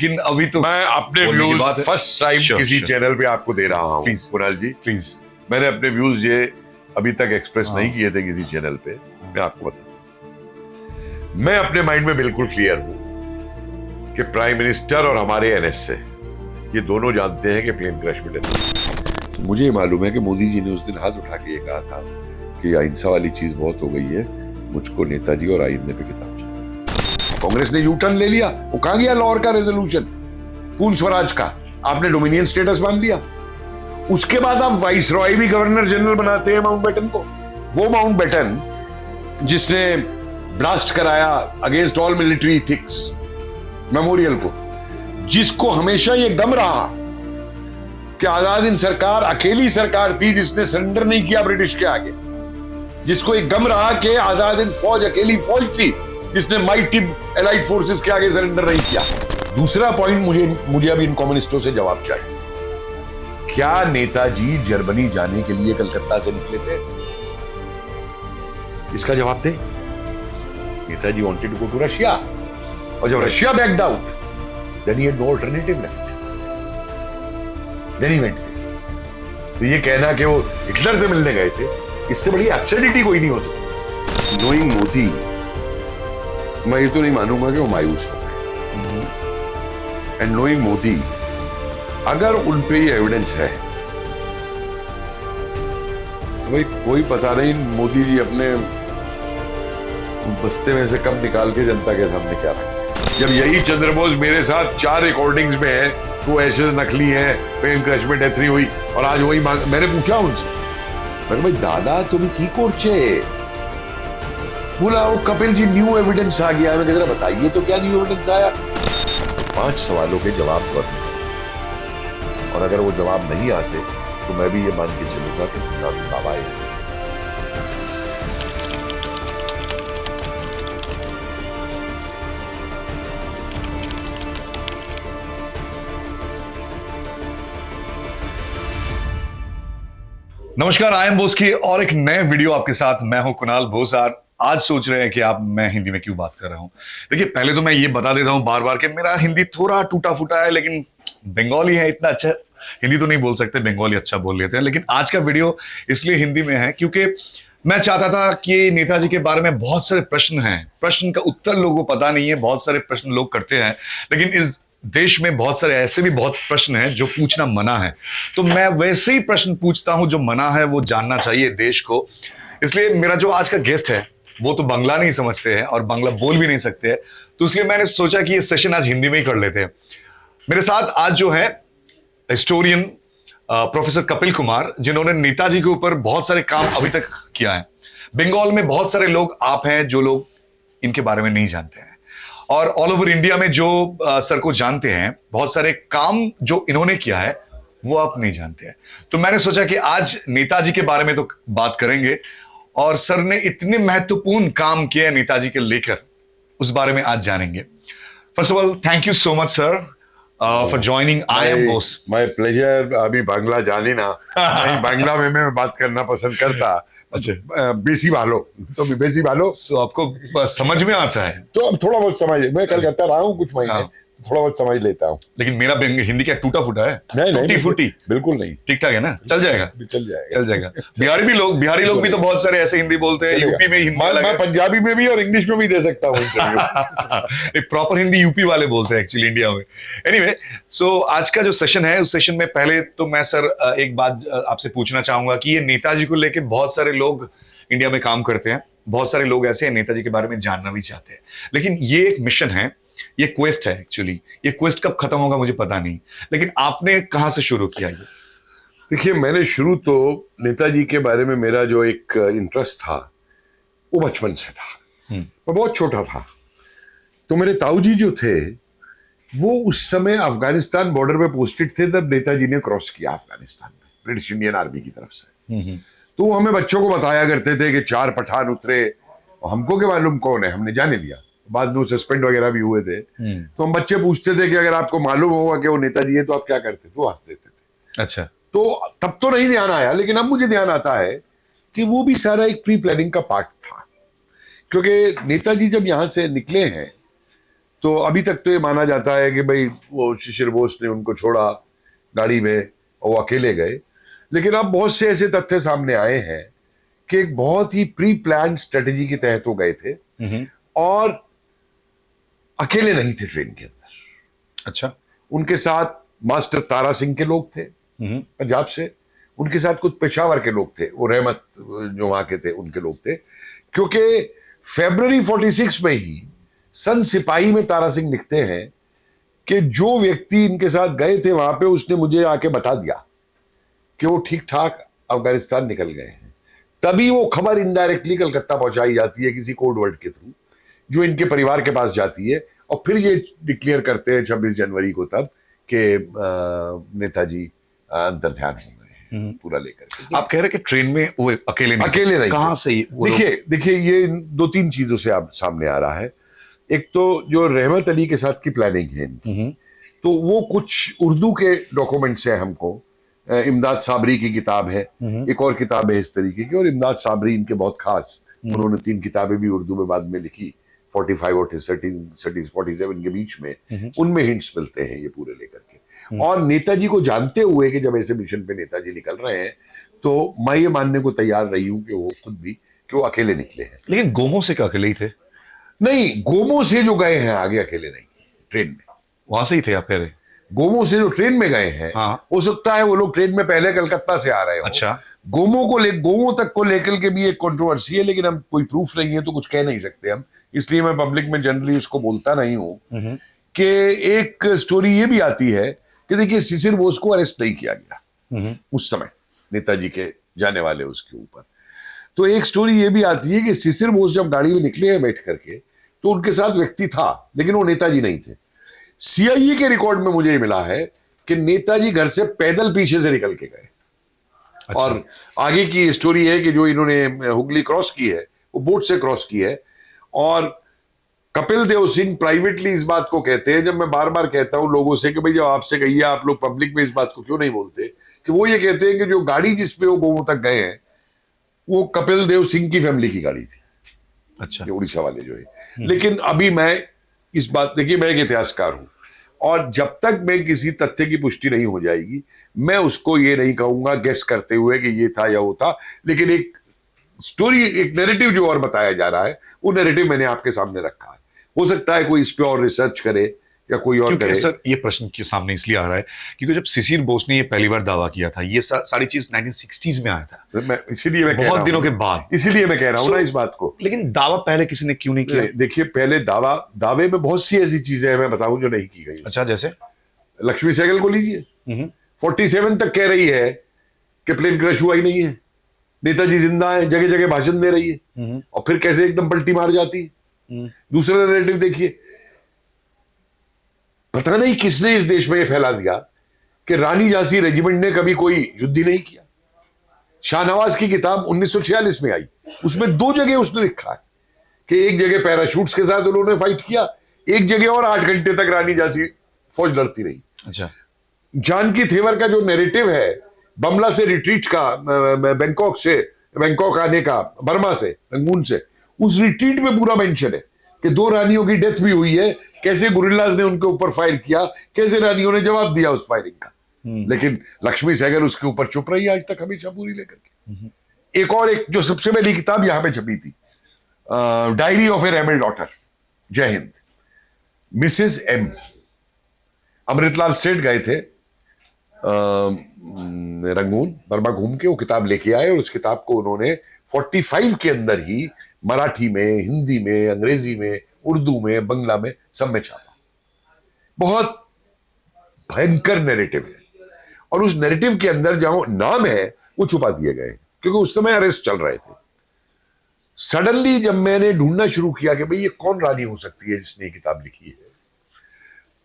लेकिन अभी तो मैं अपने बोलने की व्यूज बात है। फर्स्ट टाइम Sure, किसी sure. चैनल पे आपको दे रहा हूँ Please. कुणाल जी। प्लीज। मैंने अपने व्यूज ये अभी तक एक्सप्रेस हाँ। नहीं किए थे किसी चैनल पे। मैं आपको बता दूं, मैं अपने माइंड में बिल्कुल क्लियर हूं कि प्राइम मिनिस्टर और हमारे एनएसए ये दोनों जानते हैं कि प्लेन क्रैश में डेथ। मुझे ये मालूम है कि मोदी जी ने उस दिन हाथ उठा के ये कहा था कि अहिंसा वाली चीज बहुत हो गई है, मुझको नेताजी और आईने पे किताब चाहिए। कांग्रेस ने यू टर्न ले लिया, वो कहां गया लाहौर का रेजोल्यूशन पूर्ण स्वराज का, आपने डोमिनियन स्टेटस मान लिया। उसके बाद आप वाइस रॉय भी गवर्नर जनरल बनाते हैं माउंटबेटन को। वो माउंटबेटन जिसने ब्लास्ट कराया against all military ethics memorial को, जिसको हमेशा ये गम रहा कि आजाद हिंद सरकार अकेली सरकार थी जिसने सरेंडर नहीं किया ब्रिटिश के आगे, जिसको एक गम रहा कि आजाद हिंद फौज अकेली फौज थी जिसने माइटी एलाइड फोर्सेस के आगे सरेंडर नहीं किया। दूसरा पॉइंट, मुझे अभी इन कम्युनिस्टों से जवाब चाहिए। क्या नेताजी जर्मनी जाने के लिए कलकत्ता से निकले थे? इसका जवाब दे। Netaji wanted to go to Russia, और जब Russia backed out then he had no alternative left, then he went there. तो ये कहना कि वो हिटलर से मिलने गए थे, इससे बड़ी एब्सर्डिटी कोई नहीं हो सकती। नोइंग मोदी, मैं ये तो नहीं मानूंगा कि वो मायूस हो गए। एंड नोइंग मोदी, अगर उन पे ये एविडेंस है तो भाई कोई पता नहीं मोदी जी अपने बस्ते में से कब निकाल के जनता के सामने क्या रखते हैं। जब यही चंद्रबोस मेरे साथ 4 रिकॉर्डिंग्स में है तो ऐसे नकली है, प्लेन क्रैश में डेथ नहीं हुई, और आज वही मैंने पूछा उनसे, मैंने भाई दादा तुम की कोर्चे, बोला वो कपिल जी न्यू एविडेंस आ गया। मैं जरा बताइए तो क्या न्यू एविडेंस आया? 5 सवालों के जवाब कर, और अगर वो जवाब नहीं आते तो मैं भी ये मान के चलूंगा कि बाबा इज। नमस्कार, आई एम बोस की और एक नए वीडियो आपके साथ। मैं हूं कुणाल बोसार। आज सोच रहे हैं कि आप मैं हिंदी में क्यों बात कर रहा हूं। देखिए, पहले तो मैं ये बता देता हूं बार बार कि मेरा हिंदी थोड़ा टूटा फूटा है, लेकिन बंगाली है, इतना अच्छा हिंदी तो नहीं बोल सकते, बंगाली अच्छा बोल लेते हैं। लेकिन आज का वीडियो इसलिए हिंदी में है क्योंकि मैं चाहता था कि नेताजी के बारे में बहुत सारे प्रश्न हैं, प्रश्न का उत्तर लोगों को पता नहीं है, बहुत सारे प्रश्न लोग करते हैं, लेकिन इस देश में बहुत सारे ऐसे भी बहुत प्रश्न हैं जो पूछना मना है। तो मैं वैसे ही प्रश्न पूछता हूं जो मना है, वो जानना चाहिए देश को। इसलिए मेरा जो आज का गेस्ट है वो तो बांग्ला नहीं समझते हैं और बांग्ला बोल भी नहीं सकते हैं, तो इसलिए मैंने सोचा कि ये सेशन आज हिंदी में ही कर लेते हैं। मेरे साथ आज जो है हिस्टोरियन प्रोफेसर कपिल कुमार, जिन्होंने नेताजी के ऊपर बहुत सारे काम अभी तक किया है। बंगाल में बहुत सारे लोग आप हैं जो लोग इनके बारे में नहीं जानते हैं, और ऑल ओवर इंडिया में जो सर को जानते हैं, बहुत सारे काम जो इन्होंने किया है वो आप नहीं जानते हैं। तो मैंने सोचा कि आज नेताजी के बारे में तो बात करेंगे, और सर ने इतने महत्वपूर्ण काम किए हैं नेताजी के लेकर, उस बारे में आज जानेंगे। First of all, thank you so much sir for joining I am Bose. My pleasure. अभी बांग्ला जाने ना, बांग्ला में मैं बात करना पसंद करता। अच्छा, बेसी वालो तो बेसी वालो, so आपको समझ में आता है? तो अब थोड़ा बहुत समझ, मैं कलकत्ता रहा हूँ कुछ महीने, हाँ। थोड़ा बहुत समझ लेता हूँ। लेकिन मेरा हिंदी क्या टूटा फूटा है? नहीं टूटी फूटी? बिल्कुल नहीं, ठीक ठाक है ना, चल जाएगा। चल जाएगा, चल जाएगा। बिहारी लोग भी तो बहुत सारे ऐसे हिंदी बोलते हैं, यूपी में हिंदी मैं पंजाबी में भी और इंग्लिश में भी दे सकता हूँ इंटरव्यू। प्रॉपर हिंदी यूपी वाले बोलते हैं एक्चुअली इंडिया में। एनीवे, सो आज का जो सेशन है, उस सेशन में पहले तो मैं सर एक बात आपसे पूछना चाहूंगा कि ये नेताजी को लेके बहुत सारे लोग इंडिया में काम करते हैं, बहुत सारे लोग ऐसे हैं नेताजी के बारे में जानना भी चाहते हैं, लेकिन ये एक मिशन है, ये क्वेस्ट है एक्चुअली। ये क्वेस्ट कब खत्म होगा मुझे पता नहीं, लेकिन आपने कहां से शुरू किया ये? देखिए, मैंने शुरू तो नेताजी के बारे में मेरा जो एक इंटरेस्ट था वो बचपन से था। मैं बहुत छोटा था तो मेरे ताऊजी जो थे वो उस समय अफगानिस्तान बॉर्डर पे पोस्टेड थे जब नेताजी ने क्रॉस किया अफगानिस्तान में ब्रिटिश इंडियन आर्मी की तरफ से। तो वो हमें बच्चों को बताया करते थे कि 4 पठान उतरे, और हमको क्या मालूम कौन है, हमने जाने दिया। बाद में सस्पेंड वगैरह भी हुए थे। तो हम बच्चे पूछते थे कि अगर आपको मालूम होगा कि वो नेताजी है तो आप क्या करते? तो हंस देते थे। अच्छा, तो तब तो नहीं ध्यान आया, लेकिन अब मुझे ध्यान आता है कि वो भी सारा एक प्री प्लानिंग का पार्ट था, क्योंकि नेताजी जब यहां से निकले हैं तो अभी तक तो ये माना जाता है कि भाई वो शिशिर बोस ने उनको छोड़ा गाड़ी में और वो अकेले गए, लेकिन अब बहुत से ऐसे तथ्य सामने आए हैं कि एक बहुत ही प्री प्लान स्ट्रेटेजी के तहत वो गए थे और अकेले नहीं थे ट्रेन के अंदर। अच्छा। उनके साथ मास्टर तारा सिंह के लोग थे पंजाब से, उनके साथ कुछ पेशावर के लोग थे, वो रहमत जो वहां के थे उनके लोग थे, क्योंकि फरवरी 46 में ही सन सिपाही में तारा सिंह लिखते हैं कि जो व्यक्ति इनके साथ गए थे वहां पे उसने मुझे आके बता दिया कि वो ठीक ठाक अफगानिस्तान निकल गए हैं। तभी वो खबर इनडायरेक्टली कलकत्ता पहुंचाई जाती है किसी कोड वर्ड के थ्रू, जो इनके परिवार के पास जाती है, और फिर ये डिक्लेयर करते हैं 26 जनवरी को तब कि नेताजी अंतर्ध्यान हो गए हैं पूरा लेकर के। आप कह रहे कि ट्रेन में वो अकेले नहीं कहां से देखिए ये 2-3 चीजों से आप सामने आ रहा है। एक तो जो रहमत अली के साथ की प्लानिंग है इनकी, तो वो कुछ उर्दू के डॉक्यूमेंट्स हैं हमको, इमदाद साबरी की किताब है, एक और किताब है इस तरीके की, और इमदाद साबरी इनके बहुत खास, उन्होंने 3 किताबें भी उर्दू में बाद में लिखी 45 और 47 के बीच में, उनमें हिंट्स मिलते हैं ये पूरे लेकर के। और नेताजी को जानते हुए कि जब ऐसे मिशन पे नेताजी निकल रहे हैं, तो मैं ये मानने को तैयार रही हूं कि वो खुद भी कि वो अकेले निकले हैं। लेकिन गोमो से क्या अकेले ही थे? नहीं, गोमो से जो गए हैं आगे अकेले नहीं, ट्रेन में वहां से ही थे आप कह रहे? गोमो से जो ट्रेन में गए हैं, हाँ। हो सकता है वो लोग ट्रेन में पहले कलकत्ता से आ रहे हो। अच्छा। गोमो तक को लेकर के भी एक कंट्रोवर्सी है, लेकिन हम कोई प्रूफ नहीं है तो कुछ कह नहीं सकते हम, इसलिए मैं पब्लिक में जनरली उसको बोलता नहीं हूं। कि एक स्टोरी ये भी आती है कि देखिए शिशिर बोस को अरेस्ट नहीं किया गया उस समय, नेताजी के जाने वाले उसके ऊपर। तो एक स्टोरी ये भी आती है कि शिशिर बोस जब गाड़ी में निकले हैं बैठ करके, तो उनके साथ व्यक्ति था, लेकिन वो नेताजी नहीं थे। सीआईए के रिकॉर्ड में मुझे मिला है कि नेताजी घर से पैदल पीछे से निकल के गए। अच्छा। और आगे की स्टोरी है कि जो इन्होंने हुगली क्रॉस की है वो बोट से क्रॉस की है, और कपिल देव सिंह प्राइवेटली इस बात को कहते हैं, जब मैं बार बार कहता हूं लोगों से कि भाई जब आपसे कहिए आप लोग पब्लिक में इस बात को क्यों नहीं बोलते, कि वो ये कहते हैं कि जो गाड़ी जिसपे वो गोमो तक गए हैं वो कपिल देव सिंह की फैमिली की गाड़ी थी। अच्छा। उड़ीसा वाले जो है। लेकिन अभी मैं इस बात, देखिए मैं एक इतिहासकार हूं, और जब तक मैं किसी तथ्य की पुष्टि नहीं हो जाएगी मैं उसको ये नहीं कहूंगा गेस करते हुए कि ये था या वो था। लेकिन एक स्टोरी, एक नैरेटिव जो और बताया जा रहा है, वो नैरेटिव मैंने आपके सामने रखा है। हो सकता है कोई इस पे और रिसर्च करे या कोई और करे। सर ये प्रश्न के सामने इसलिए आ रहा है क्योंकि जब शिशिर बोस ने ये पहली बार दावा किया था, ये सारी चीज 1960s में आया था, इसीलिए मैं बहुत दिनों के बाद, इसीलिए मैं कह रहा हूं ना इस बात को। लेकिन दावा पहले किसी ने क्यों नहीं किया? देखिए पहले दावे में बहुत सी ऐसी चीजें हैं मैं बताऊं जो नहीं की गई। अच्छा, जैसे लक्ष्मी सहगल को लीजिए, 47 तक कह रही है कि प्लेन क्रैश हुआ ही नहीं है, नेताजी जिंदा है, जगह जगह भाषण दे रही है, और फिर कैसे एकदम पलटी मार जाती है। दूसरा नैरेटिव देखिए, पता नहीं किसने इस देश में ये फैला दिया कि रानी झांसी रेजिमेंट ने कभी कोई युद्ध ही नहीं किया। शाहनवाज की किताब 1946 में आई, उसमें 2 जगह उसने लिखा है कि एक जगह पैराशूट्स के साथ उन्होंने फाइट किया, एक जगह और 8 घंटे तक रानी झांसी फौज लड़ती रही। अच्छा। जानकी थेवर का जो नैरेटिव है बमला से रिट्रीट का, बैंकॉक आने का, बर्मा से, रंगून से, उस रिट्रीट में पूरा मेंशन है कि 2 रानियों की डेथ भी हुई है, कैसे गुरिल्लाज ने उनके ऊपर फायर किया, कैसे रानियों ने जवाब दिया उस फायरिंग का। लेकिन लक्ष्मी सहगल उसके ऊपर चुप रही आज तक, हमेशा पूरी लेकर के। एक जो सबसे पहली किताब यहां पे छपी थी, diary of A rebel daughter, जय हिंद, मिसेस एम, अमृतलाल सेठ गए थे रंगून, बर्मा घूम के वो किताब लेके आए, और उस किताब को उन्होंने 45 के अंदर ही मराठी में, हिंदी में, अंग्रेजी में, उर्दू में, बंगला में, सब में छापा। बहुत भयंकर नैरेटिव है, और उस नैरेटिव के अंदर जहां नाम है वो छुपा दिए गए, क्योंकि उस समय अरेस्ट चल रहे थे। सडनली जब मैंने ढूंढना शुरू किया कि भाई ये कौन रानी हो सकती है जिसने ये किताब लिखी है,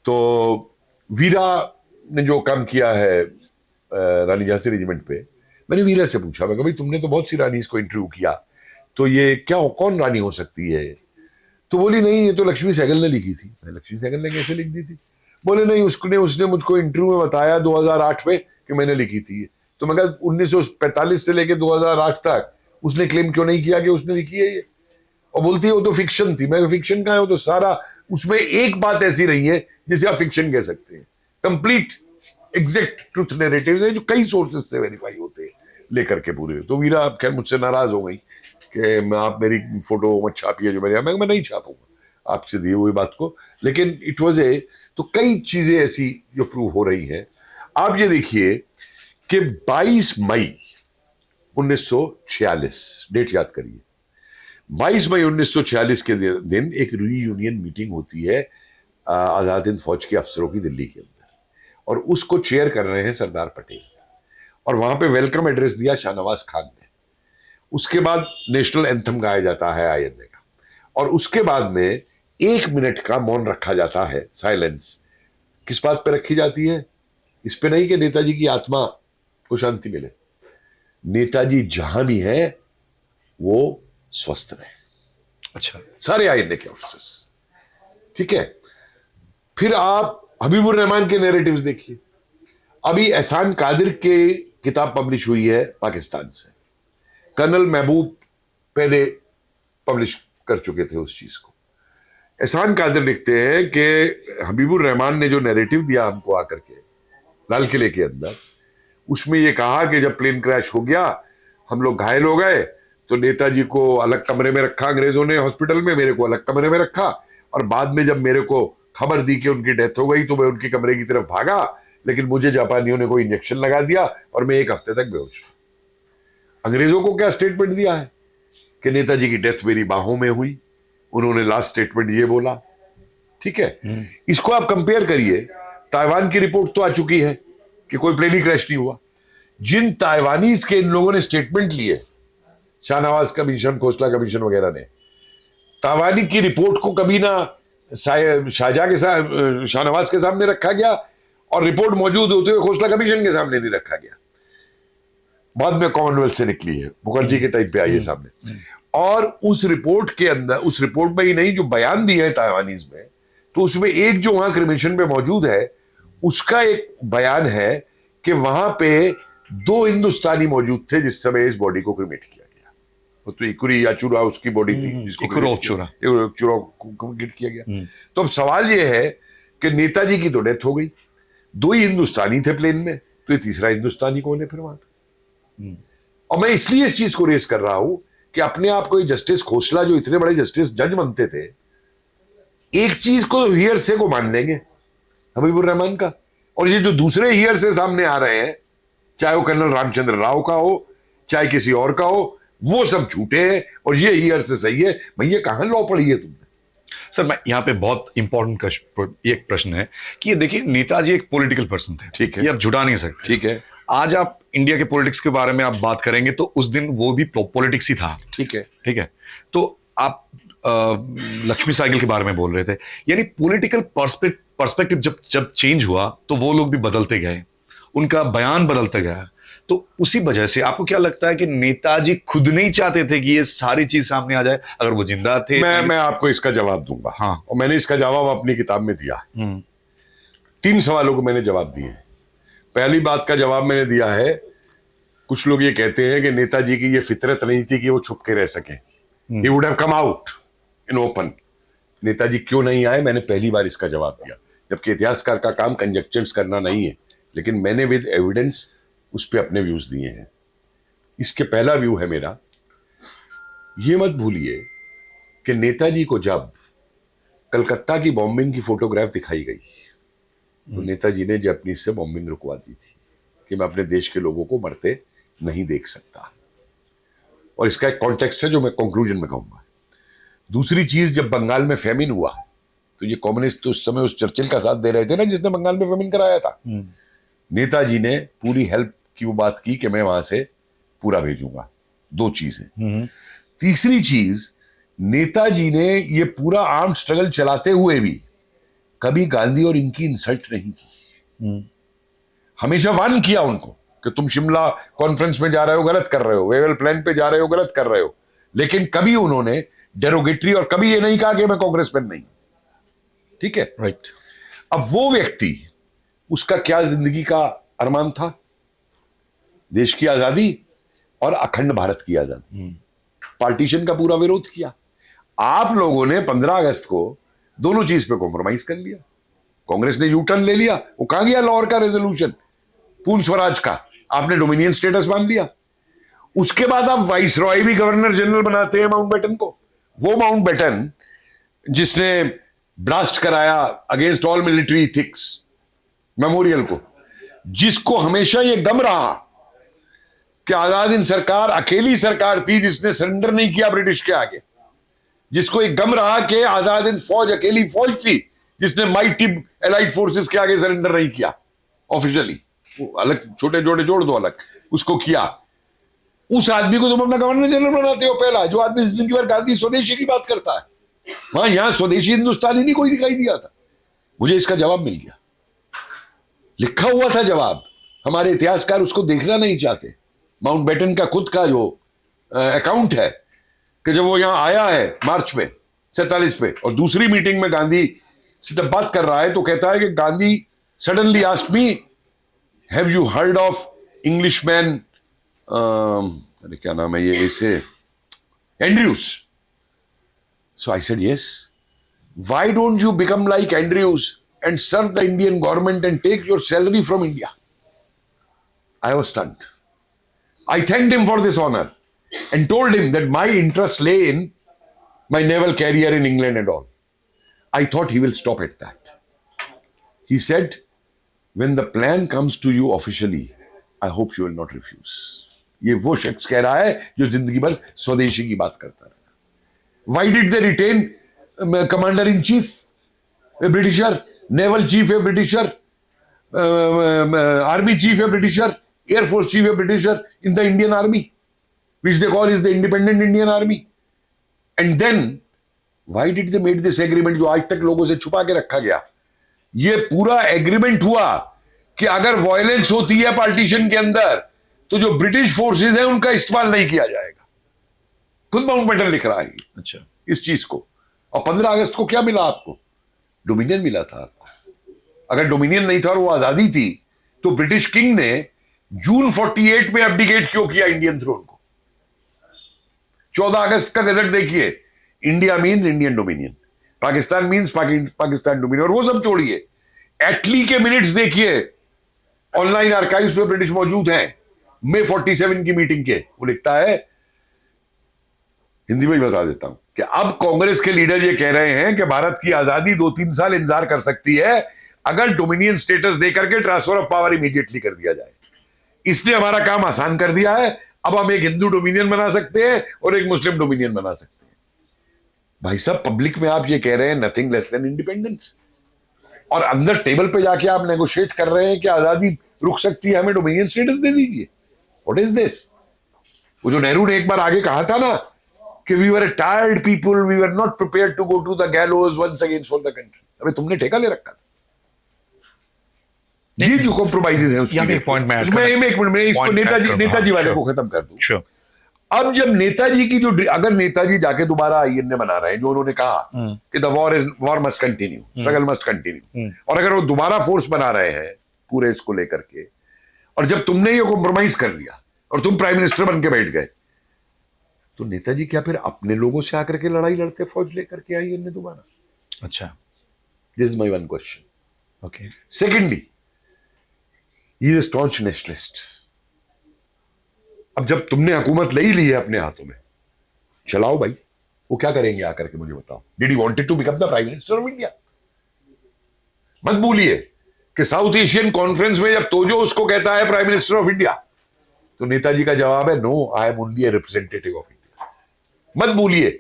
तो वीरा ने जो काम किया है रानी झांसी रेजिमेंट पे, मैंने वीरा से पूछा, मैं कहा भाई तुमने तो बहुत सी रानीज को इंटरव्यू किया, तो ये क्या कौन रानी हो सकती है? तो बोली नहीं, ये तो लक्ष्मी सहगल ने लिखी थी। लक्ष्मी सहगल ने कैसे लिख दी थी? बोले नहीं, उसने मुझको इंटरव्यू में बताया 2008 में कि मैंने लिखी थी। तो मैं कहा 1945 से लेके 2008 तक उसने क्लेम क्यों नहीं किया कि उसने लिखी है ये? और बोलती है वो तो फिक्शन थी। मैं फिक्शन का है, वो तो सारा उसमें एक बात ऐसी नहीं है जिसे आप फिक्शन कह सकते हैं। कंप्लीट एग्जैक्ट ट्रुथ नैरेटिव्स है जो कई सोर्सेज से वेरीफाई होते हैं लेकर के पूरे। तो वीरा आप खैर मुझसे नाराज हो गई कि आप मेरी फोटो मत छापिए जो मेरे, मैं नहीं छापूंगा आपसे दिए हुई बात को, लेकिन इट वाज ए, तो कई चीजें ऐसी जो प्रूव हो रही हैं। आप ये देखिए कि 22 मई 1946, डेट याद करिए, 22 मई 1946 के दिन एक रीयूनियन मीटिंग होती है आजाद हिंद फौज के अफसरों की दिल्ली के अंदर, और उसको चेयर कर रहे हैं सरदार पटेल, और वहां पे वेलकम एड्रेस दिया शाहनवाज खान ने। उसके बाद नेशनल एंथम गाया जाता है आईएनए का, और उसके बाद में 1 मिनट का मौन रखा जाता है, साइलेंस। किस बात पे रखी जाती है? इस पे नहीं कि नेताजी की आत्मा को शांति मिले, नेताजी जहां भी है वो स्वस्थ रहे। अच्छा, सारे आईएनए के ऑफिसर्स, ठीक है। फिर आप हबीबुर रहमान के नैरेटिव्स देखिए। अभी एहसान कादिर के किताब पब्लिश हुई है पाकिस्तान से, कर्नल महबूब पहले पब्लिश कर चुके थे उस चीज को। एहसान कादिर लिखते हैं कि हबीबुर रहमान ने जो नैरेटिव दिया हमको आकर के लाल किले के अंदर, उसमें ये कहा कि जब प्लेन क्रैश हो गया, हम लोग घायल हो गए, तो नेताजी को अलग कमरे में रखा अंग्रेजों ने हॉस्पिटल में, मेरे को अलग कमरे में रखा, और बाद में जब मेरे को खबर दी कि उनकी डेथ हो गई तो मैं उनके कमरे की तरफ भागा, लेकिन मुझे जापानियों ने कोई इंजेक्शन लगा दिया और मैं 1 हफ्ते तक बेहोश रहा। अंग्रेजों को क्या स्टेटमेंट दिया है कि नेताजी की डेथ मेरी बाहों में हुई, उन्होंने लास्ट स्टेटमेंट ये बोला, ठीक है। इसको आप कंपेयर करिए, ताइवान की रिपोर्ट तो आ चुकी है कि कोई प्लेन ही क्रैश नहीं हुआ। जिन ताइवानीज के इन लोगों ने स्टेटमेंट लिए, शाहनवाज कमीशन, खोसला कमीशन वगैरह ने, ताइवानी की रिपोर्ट को कभी ना शाहजहां के साथ शाहनवाज के सामने रखा गया, और रिपोर्ट मौजूद होते हुए खोसला कमीशन के सामने नहीं रखा गया। बाद में कॉमनवेल्थ से निकली है, मुखर्जी के टाइम पे आई है सामने। और उस रिपोर्ट के अंदर, उस रिपोर्ट में ही नहीं, जो बयान दिए हैं ताइवानीज में, तो उसमें एक जो वहां क्रिमेशन पे मौजूद है, उसका एक बयान है कि वहां पे 2 हिंदुस्तानी मौजूद थे जिस समय इस बॉडी को क्रिमेट किया गया। तो इकुरी याचुरा उसकी बॉडी थी जिसको क्रिमेट किया गया। तो अब सवाल यह है कि नेताजी की तो डेथ हो गई, 2 ही हिंदुस्तानी थे प्लेन में, तो ये तीसरा हिंदुस्तानी कौन है फिर वहां पे? और मैं इसलिए इस चीज को रेस कर रहा हूं कि अपने आप को जस्टिस खोसला, जो इतने बड़े जस्टिस जज बनते थे, एक चीज को हियर से को मान लेंगे हबीबुर रहमान का, और ये जो दूसरे हियर से सामने आ रहे हैं, चाहे वो कर्नल रामचंद्र राव का हो, चाहे किसी और का हो, वो सब झूठे हैं और ये हियर से सही है। भैया कहां लॉ पढ़ी है तुमने? सर मैं यहाँ पे बहुत इंपॉर्टेंट एक प्रश्न है कि ये देखिए, नेताजी एक पॉलिटिकल पर्सन थे, ठीक है, ये आप झुटा नहीं सकते, ठीक है। आज आप इंडिया के पॉलिटिक्स के बारे में आप बात करेंगे तो उस दिन वो भी पॉलिटिक्स ही था, ठीक है, ठीक है। तो आप लक्ष्मी साइकिल के बारे में बोल रहे थे, यानी पॉलिटिकल पर्सपेक्टिव जब चेंज हुआ तो वो लोग भी बदलते गए, उनका बयान बदलते गया। तो उसी वजह से आपको क्या लगता है कि नेताजी खुद नहीं चाहते थे कि ये सारी चीज सामने आ जाए? अगर वो जिंदा थे, मैं आपको इसका जवाब दूंगा। हाँ, और मैंने इसका जवाब अपनी किताब में दिया। 3 सवालों को मैंने जवाब दिए हैं। पहली बात का जवाब मैंने दिया है, कुछ लोग ये कहते हैं कि नेताजी की ये फितरत नहीं थी कि वो छुप के रह सके, he would have come out in open। Netaji क्यों नहीं आए, मैंने पहली बार इसका जवाब दिया, जबकि इतिहासकार का काम कंजक्चर्स करना नहीं है, लेकिन मैंने विद एविडेंस उस पर अपने व्यूज दिए हैं। इसके पहला व्यू है मेरा, ये मत भूलिए कि नेताजी को जब कलकत्ता की बॉम्बिंग की फोटोग्राफ दिखाई गई तो नेताजी ने जापानीज से बॉम्बिंग रुकवा दी थी कि मैं अपने देश के लोगों को मरते नहीं देख सकता। और इसका एक कॉन्टेक्स्ट है जो मैं कंक्लूजन में कहूंगा। दूसरी चीज, जब बंगाल में फेमिन हुआ तो ये कम्युनिस्ट तो उस समय उस चर्चिल का साथ दे रहे थे ना, जिसने बंगाल में फेमिन कराया था। नेताजी ने पूरी हेल्प की वो बात की कि मैं वहां से पूरा भेजूंगा। 2 चीजें। तीसरी चीज, नेताजी ने ये पूरा आर्म स्ट्रगल चलाते हुए भी कभी गांधी और इनकी इंसल्ट नहीं की। हमेशा वार्न किया उनको कि तुम शिमला कॉन्फ्रेंस में जा रहे हो, गलत कर रहे हो, वेवल प्लान पे जा रहे हो, गलत कर रहे हो, लेकिन कभी उन्होंने डेरोगेटरी और कभी ये नहीं कहा कि मैं कांग्रेसमैन नहीं। ठीक है, राइट। अब वो व्यक्ति, उसका क्या जिंदगी का अरमान था? देश की आजादी और अखंड भारत की आजादी। पार्टीशन का पूरा विरोध किया। आप लोगों ने 15 अगस्त को दोनों चीज पे कॉम्प्रोमाइज कर लिया। कांग्रेस ने यू टर्न ले लिया, वो कहां गया लाहौर का रेजोल्यूशन, पूर्ण स्वराज का, आपने डोमिनियन स्टेटस मान लिया। उसके बाद आप वाइस रॉय भी गवर्नर जनरल बनाते हैं माउंटबेटन को। वो माउंटबेटन जिसने ब्लास्ट कराया against all military ethics memorial को, जिसको हमेशा ये गम रहा कि आजाद हिंद सरकार अकेली सरकार थी जिसने सरेंडर नहीं किया ब्रिटिश के आगे, जिसको एक गम रहा कि आजाद हिंद फौज अकेली फौज थी जिसने माइटी एलाइड फोर्सेस के आगे सरेंडर नहीं किया ऑफिशियली, वो अलग छोटे छोटे जोड़ दो अलग, उसको किया। उस आदमी को तुम अपना गवर्नर जनरल बनाते हो पहला, जो आदमी जिंदगी भर गांधी स्वदेशी की बात करता है। वहां यहां स्वदेशी हिंदुस्तानी नहीं कोई दिखाई दिया था। मुझे इसका जवाब मिल गया, लिखा हुआ था जवाब, हमारे इतिहासकार उसको देखना नहीं चाहते। माउंटबेटन का खुद का जो अकाउंट है कि जब वो यहां आया है मार्च में 47 पे और दूसरी मीटिंग में गांधी से जब बात कर रहा है तो कहता है कि Gandhi suddenly asked me, have you heard of English man, अरे क्या नाम है ये, ऐसे Andrews. So I said yes, why don't you become like Andrews and serve the Indian government and take your salary from India? I was stunned. I thanked him for this honor and told him that my interest lay in my naval career in England and all. I thought he will stop at that. He said, when the plan comes to you officially, I hope you will not refuse. ये वो शख्स कह रहा है जो जिंदगी भर स्वदेशी की बात करता रहा। Why did they retain commander in chief, a Britisher? Naval chief है ब्रिटिशर, आर्मी चीफ है ब्रिटिशर, एयरफोर्स चीफ है Britisher in the Indian army which they call is the independent Indian army. And then why did they made this agreement, जो आज तक लोगों से छुपा के रखा गया। ये पूरा एग्रीमेंट हुआ कि अगर वायलेंस होती है पार्टीशन के अंदर तो जो ब्रिटिश फोर्सेस है उनका इस्तेमाल नहीं किया जाएगा। खुद माउंटबेटन लिख रहा है अच्छा इस चीज को। और 15 अगस्त को क्या मिला आपको? डोमिनियन मिला था आपको। अगर डोमिनियन नहीं था और वो आजादी थी तो ब्रिटिश किंग ने जून 48 में एब्डिकेट क्यों किया इंडियन थ्रोन को? 14 अगस्त का गजट देखिए, India means Indian dominion, Pakistan means Pakistan dominion. और वो सब छोड़िए, एटली के मिनट्स देखिए, ऑनलाइन आर्काइव्स में ब्रिटिश मौजूद हैं, मई 47 की मीटिंग के। वो लिखता है, हिंदी में ही बता देता हूं, कि अब कांग्रेस के लीडर ये कह रहे हैं कि भारत की आजादी 2-3 साल इंतजार कर सकती है अगर डोमिनियन स्टेटस देकर के ट्रांसफर ऑफ पावर इमीडिएटली कर दिया जाए। इसने हमारा काम आसान कर दिया है। अब हम एक हिंदू डोमिनियन बना सकते हैं और एक मुस्लिम डोमिनियन बना सकते हैं। भाई साहब, पब्लिक में आप ये कह रहे हैं नथिंग लेस देन इंडिपेंडेंस, और अंदर टेबल पे जाके आप नेगोशिएट कर रहे हैं कि आजादी रुक सकती है, हमें डोमिनियन स्टेटस दे दीजिए। What is this? वो जो नेहरू ने एक बार आगे कहा था ना कि we were a tired people, we were not prepared to go to the gallows once again for the country. अबे तुमने ठेका ले रखा था। ये जो कॉम्प्रोमाइजेस हैं उसमें एक पॉइंट मैं एक मिनट में इसको नेताजी वाले को खत्म कर दूं। अब जब नेताजी की जो, अगर नेताजी जाके दोबारा आईएनए बना रहे हैं, जो उन्होंने कहा कि the war must continue, struggle must continue, और अगर वो दोबारा फोर्स बना रहे हैं पूरे इसको लेकर के, और जब तुमने ये कॉम्प्रोमाइज कर लिया और तुम प्राइम मिनिस्टर बन के बैठ गए, तो नेताजी क्या फिर अपने लोगों से आकर के लड़ाई लड़ते फौज लेकर के आईएनए दोबारा? अच्छा, this is my one question. Okay. Secondly, he is staunch nationalist. अब जब तुमने हुकूमत ले ही ली है अपने हाथों में, चलाओ भाई। वो क्या करेंगे आकर के मुझे बताओ। Did he wanted to become the prime minister of India? मत भूलिए कि साउथ एशियन कॉन्फ्रेंस में जब तोजो उसको कहता है प्राइम मिनिस्टर ऑफ इंडिया, तो नेताजी का जवाब है, no, I am only a representative of India. मत भूलिए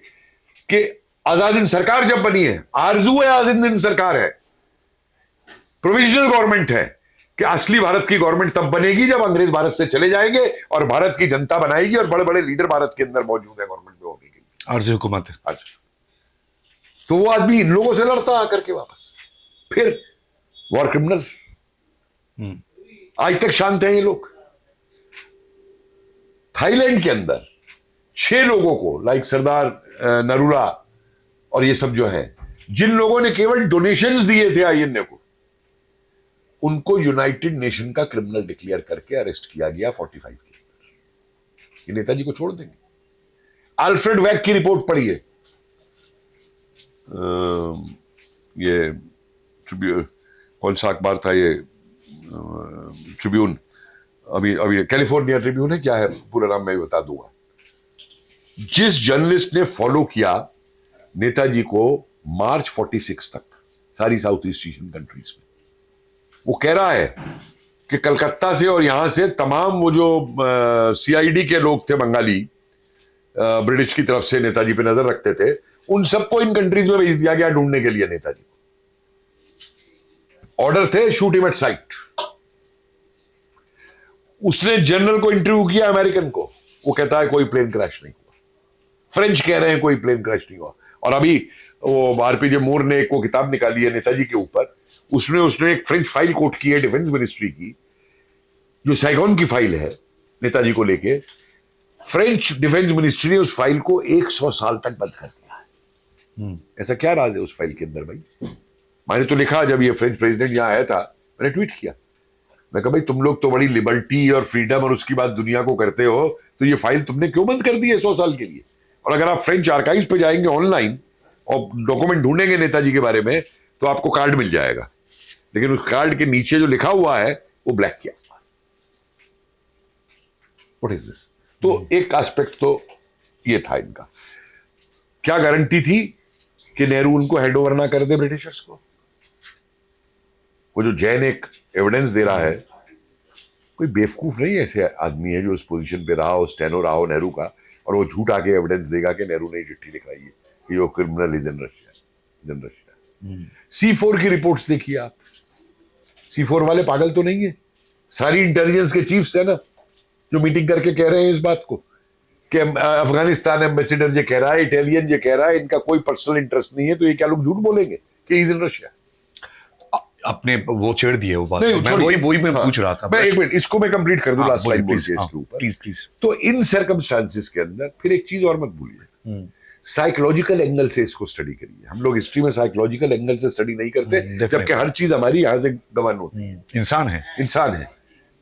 कि आजाद हिंद सरकार जब बनी है, आरजू है आजाद हिंद सरकार है, प्रोविजनल गवर्नमेंट है, कि असली भारत की गवर्नमेंट तब बनेगी जब अंग्रेज भारत से चले जाएंगे और भारत की जनता बनाएगी और बड़े बड़े लीडर भारत के अंदर मौजूद है गवर्नमेंट में होने के लिए। आरजी हुकूमत है। तो वो आदमी इन लोगों से लड़ता आकर के वापस, फिर वॉर क्रिमिनल। आज तक शांत है ये लोग। थाईलैंड के अंदर 6 लोगों को, लाइक सरदार नरूला और ये सब जो है, जिन लोगों ने केवल डोनेशंस दिए थे आईएनए को, उनको यूनाइटेड नेशन का क्रिमिनल डिक्लेयर करके अरेस्ट किया गया 45 के अंदर। ये नेताजी को छोड़ देंगे? अल्फ्रेड वैग की रिपोर्ट पढ़िए, ये कौन सा अखबार था ये, ट्रिब्यून, अभी अभी कैलिफोर्निया ट्रिब्यून है, क्या है पूरा नाम मैं बता दूंगा। जिस जर्नलिस्ट ने फॉलो किया नेताजी को मार्च 46 तक सारी साउथ ईस्ट एशियन कंट्रीज में, वो कह रहा है कि कलकत्ता से और यहां से तमाम वो जो सीआईडी के लोग थे बंगाली, ब्रिटिश की तरफ से नेताजी पे नजर रखते थे, उन सबको इन कंट्रीज में भेज दिया गया ढूंढने के लिए नेताजी को। ऑर्डर थे शूट हिम एट साइट। उसने जनरल को इंटरव्यू किया अमेरिकन को, वो कहता है कोई प्लेन क्रैश नहीं हुआ। फ्रेंच कह रहे हैं कोई प्लेन क्रैश नहीं हुआ। और अभी वो आरपीजे मूर ने एक वो किताब निकाली है नेताजी के ऊपर, उसने एक फ्रेंच फाइल कोट की है डिफेंस मिनिस्ट्री की, जो साइगॉन की फाइल है नेताजी को लेके। फ्रेंच डिफेंस मिनिस्ट्री ने उस फाइल को 100 साल तक बंद कर दिया है। ऐसा क्या राज है उस फाइल के अंदर भाई? मैंने तो लिखा, जब ये फ्रेंच प्रेसिडेंट यहां आया था, मैंने ट्वीट किया, मैं कहा भाई तुम लोग तो बड़ी लिबर्टी और फ्रीडम और उसकी बात दुनिया को करते हो, तो ये फाइल तुमने क्यों बंद कर दी है 100 साल के लिए? और अगर आप फ्रेंच आर्काइव्स पे जाएंगे ऑनलाइन और डॉक्यूमेंट ढूंढेंगे नेताजी के बारे में, तो आपको कार्ड मिल जाएगा, लेकिन उस कार्ड के नीचे जो लिखा हुआ है वो ब्लैक किया हुआ। What is this? तो एक एस्पेक्ट तो ये था इनका। क्या गारंटी थी कि नेहरू उनको हैंड ओवर ना कर दे ब्रिटिशर्स को? वो जो जैन एक एविडेंस दे रहा है, कोई बेवकूफ नहीं ऐसे आदमी है जो उस पोजीशन पे रहा हो, स्टेनो रहा हो नेहरू का, और वो झूठ आके एविडेंस देगा कि नेहरू ने चिट्ठी लिखाई है कि यो criminal is in Russia. C4 की रिपोर्ट्स देखिए आप। C4 वाले पागल तो नहीं है? सारी इंटेलिजेंस के चीफ्स है ना जो मीटिंग करके कह रहे हैं इस बात को कि अफगानिस्तान एम्बेसडर ये कह रहा है, इटालियन ये कह रहा है, इनका कोई पर्सनल इंटरेस्ट नहीं है, तो ये क्या लोग झूठ बोलेंगे कि इज इन रशिया? अपने वो छेड़ दिए वो बात। नहीं, मैं वही मैं पूछ रहा था। मैं एक मिनट इसको मैं कंप्लीट कर दूं, लास्ट लाइन बोल के इसके ऊपर प्लीज प्लीज। तो इन सर्कमस्टांसेस के अंदर फिर एक चीज और मत भूलिए, साइकोलॉजिकल एंगल से इसको स्टडी करिए। हम लोग हिस्ट्री में साइकोलॉजिकल एंगल से स्टडी नहीं करते, जबकि हर चीज हमारी यहां से गवन होती है। इंसान है, इंसान है।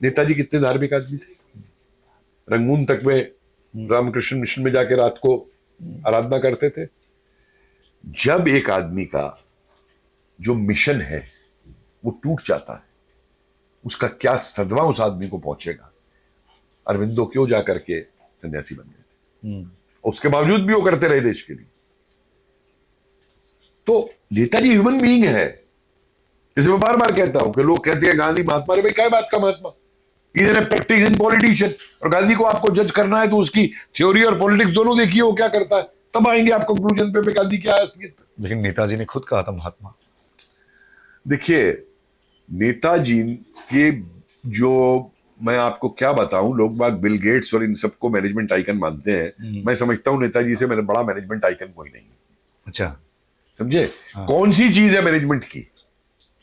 नेताजी कितने धार्मिक आदमी थे? रंगून तक में रामकृष्ण मिशन में जाके रात को आराधना करते थे। जब एक आदमी का जो मिशन है वो टूट जाता है, उसका क्या सदमा उस आदमी को पहुंचेगा। अरविंदो क्यों जाकर के सन्यासी बन गए थे, उसके बावजूद भी वो करते रहे देश के लिए। तो नेताजी ह्यूमन बीइंग है। जैसे मैं बार बार कहता हूं कि लोग कहते हैं गांधी महात्मा, अरे भाई क्या बात का Mahatma? Is an practicing politician. और गांधी को आपको जज करना है तो उसकी थ्योरी और पॉलिटिक्स दोनों देखिए वो क्या करता है, तब आएंगे आप कंक्लूजन पे गांधी क्या है असलियत पे। लेकिन नेताजी ने खुद कहा था महात्मा। देखिए नेताजी के जो, मैं आपको क्या बताऊं, लोग बाग बिल गेट्स और इन सबको मैनेजमेंट आइकन मानते हैं। मैं समझता हूं नेताजी से मैंने बड़ा मैनेजमेंट आइकन कोई नहीं। अच्छा, समझे? कौन सी चीज है मैनेजमेंट की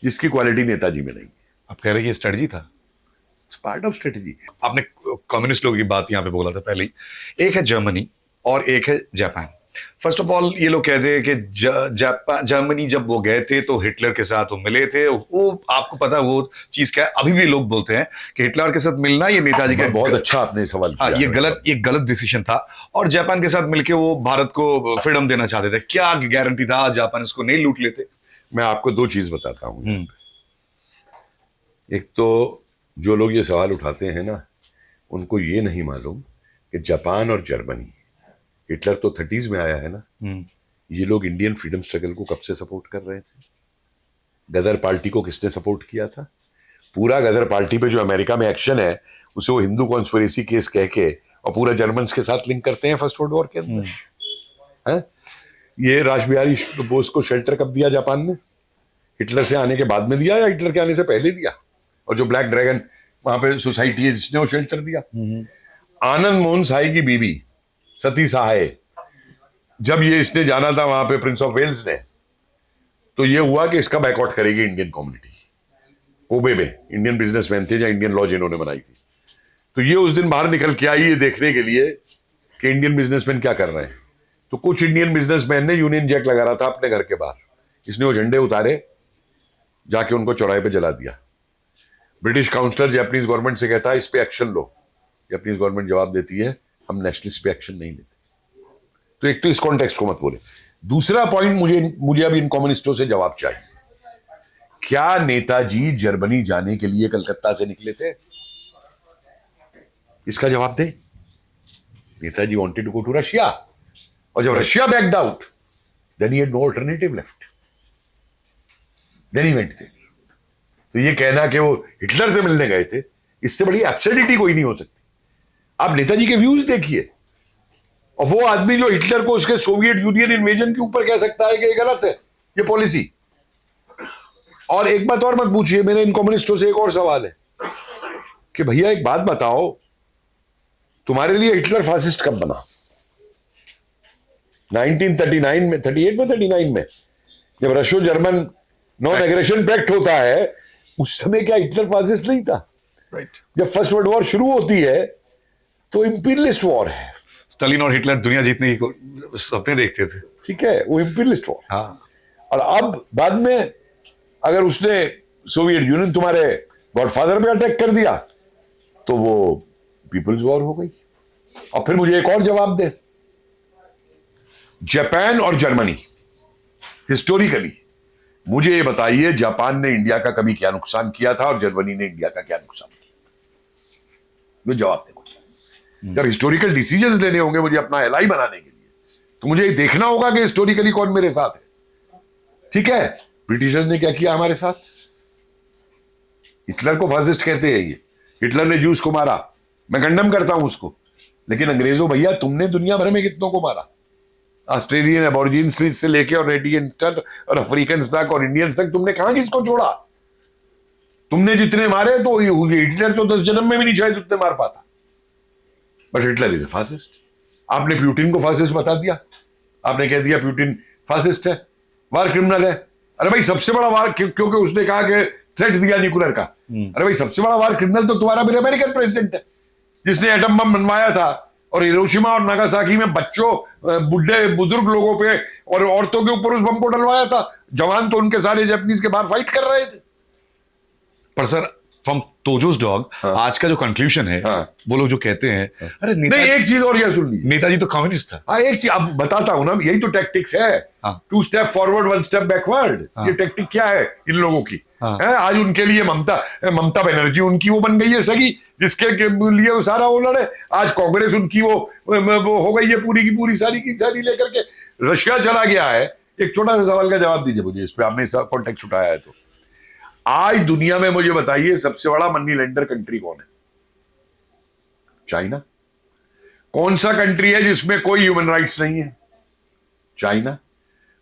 जिसकी क्वालिटी नेताजी में नहीं? आप कह रहे हैं ये स्ट्रेटजी था, पार्ट ऑफ स्ट्रेटजी। आपने कम्युनिस्ट लोगों की बात यहाँ पे बोला था पहले ही। एक है जर्मनी और एक है जापान। फर्स्ट ऑफ ऑल ये लोग कहते हैं कि जर्मनी जब वो गए थे तो हिटलर के साथ वो मिले थे। वो आपको पता है वो चीज क्या है? अभी भी लोग बोलते हैं कि हिटलर के साथ मिलना ये नेताजी का बहुत अच्छा आपने सवाल किया। ये गलत डिसीजन था। और जापान के साथ मिलके वो भारत को फ्रीडम देना चाहते थे। क्या गारंटी था जापान इसको नहीं लूट लेते? मैं आपको दो चीज बताता हूं। एक तो जो लोग ये सवाल उठाते हैं ना, उनको ये नहीं मालूम कि जापान और जर्मनी, हिटलर तो 30s में आया है ना, ये लोग इंडियन फ्रीडम स्ट्रगल को कब से सपोर्ट कर रहे थे? गदर पार्टी को किसने सपोर्ट किया था? पूरा गदर पार्टी पे जो अमेरिका में एक्शन है उसे वो हिंदू कॉन्स्पिरेसी केस कह के और पूरा जर्मन्स के साथ लिंक करते हैं फर्स्ट वर्ल्ड वॉर के अंदर। ये रासबिहारी बोस को शेल्टर कब दिया जापान ने? हिटलर से आने के बाद में दिया या हिटलर के आने से पहले दिया? और जो ब्लैक ड्रैगन वहां पे सोसाइटी है जिसने वो शेल्टर दिया, आनंद मोहन साय की बीबी सती सहाय, जब ये इसने जाना था वहां पे प्रिंस ऑफ वेल्स ने, तो ये हुआ कि इसका बैकआउट करेगी इंडियन कम्युनिटी। कोबे में इंडियन बिजनेसमैन थे जहां इंडियन लॉ जिन्होंने बनाई थी, तो ये उस दिन बाहर निकल के आई ये देखने के लिए कि इंडियन बिजनेसमैन क्या कर रहे हैं। तो कुछ इंडियन बिजनेसमैन ने यूनियन जैक लगा रहा था अपने घर के बाहर, इसने वो झंडे उतारे, जाके उनको चौराहे पे जला दिया। ब्रिटिश काउंसलर जापानीज गवर्नमेंट से कहता है इस पे एक्शन लो। जापानीज गवर्नमेंट जवाब देती है हम नेशनलिस्ट पे एक्शन नहीं लेते। तो एक तो इस कॉन्टेक्स्ट को मत बोले। दूसरा पॉइंट मुझे अब इन कम्युनिस्टों से जवाब चाहिए। क्या नेताजी जर्मनी जाने के लिए कलकत्ता से निकले थे? इसका जवाब दे। Netaji wanted to go to Russia, और जब Russia backed out, then he had no alternative left, then he went there. तो ये कहना कि वो हिटलर से मिलने गए थे, इससे बड़ी एब्सर्डिटी कोई नहीं हो सकती। आप नेताजी के व्यूज देखिए, और वो आदमी जो हिटलर को उसके सोवियत यूनियन इन्वेजन के ऊपर कह सकता है कि ये गलत है, ये पॉलिसी। और एक बात और मत पूछिए, मेरे इन कम्युनिस्टों से एक और सवाल है कि भैया एक बात बताओ, तुम्हारे लिए हिटलर फासिस्ट कब बना? 1939 में, 39 में जब रशियो जर्मन नॉन एग्रेशन पैक्ट होता है, उस समय क्या हिटलर फासिस्ट नहीं था? राइट। जब फर्स्ट वर्ल्ड वॉर शुरू होती है तो इंपीरियलिस्ट वॉर है। स्टालिन और हिटलर दुनिया जीतने की सपने देखते थे। ठीक है, वो इंपीरियलिस्ट वॉर। हाँ। और अब बाद में अगर उसने सोवियत यूनियन तुम्हारे गॉडफादर पे अटैक कर दिया तो वो पीपल्स वॉर हो गई। और फिर मुझे एक और जवाब दे, जापान और जर्मनी, हिस्टोरिकली मुझे ये बताइए, जापान ने इंडिया का कभी क्या नुकसान किया था और जर्मनी ने इंडिया का क्या नुकसान किया? मुझे जवाब देखो। जब हिस्टोरिकल डिसीजंस लेने होंगे मुझे अपना एलाई बनाने के लिए, तो मुझे ये देखना होगा कि हिस्टोरिकली कौन मेरे साथ है। ठीक है, ब्रिटिशर्स ने क्या किया हमारे साथ? हिटलर को फासिस्ट कहते हैं ये, हिटलर ने जूस को मारा, मैं कंडम करता हूं उसको, लेकिन अंग्रेजों भैया तुमने दुनिया भर में कितनों को मारा? ऑस्ट्रेलियन एबॉरिजिन्स से लेके और रेडियन और अफ्रीकन तक और इंडियंस तक तुमने कहां किसको छोड़ा? तुमने जितने मारे तो हिटलर तो 10 जन्म में भी नहीं शायद उतने मार पाता। But Hitler is a fascist. आपने प्यूटिन को फासिस्ट बता दिया, आपने कह दिया प्यूटिन फासिस्ट है, वार क्रिमिनल है। अरे भाई सबसे बड़ा वार, क्योंकि उसने कहा कि थ्रेट दिया न्यूक्लियर का। अरे भाई सबसे बड़ा वार क्रिमिनल तो तुम्हारा मेरे अमेरिकन प्रेसिडेंट है, जिसने एटम बम बनवाया था और हिरोशिमा और नागासाकी में बच्चों, बुढ़े बुजुर्ग लोगों पे और औरतों के ऊपर उस बम को डलवाया था। जवान तो उनके सारे जापानीज के बाहर फाइट कर रहे थे। पर सर, फ्रॉम तोजोस डॉग, आज का जो कंक्लूजन है, वो लोग जो कहते हैं, अरे नहीं, एक चीज और यह सुन ली, नेताजी तो कम्युनिस्ट था। हाँ, एक चीज अब बताता हूं ना, यही तो टैक्टिक्स है। 2 स्टेप फॉरवर्ड 1 स्टेप बैकवर्ड। ये टैक्टिक क्या है इन लोगों की? है आज उनके लिए ममता बनर्जी उनकी वो बन गई है सगी, जिसके लिए वो सारा वो लड़े। आज कांग्रेस उनकी वो हो गई है पूरी की पूरी, सारी की सारी लेकर के रशिया चला गया है। एक छोटा सा सवाल का जवाब दीजिए मुझे, इस पे आपने कॉन्टेक्स्ट उठाया है तो। आज दुनिया में मुझे बताइए सबसे बड़ा मनी लेंडर कंट्री कौन है? चाइना। कौन सा कंट्री है जिसमें कोई ह्यूमन राइट्स नहीं है? चाइना।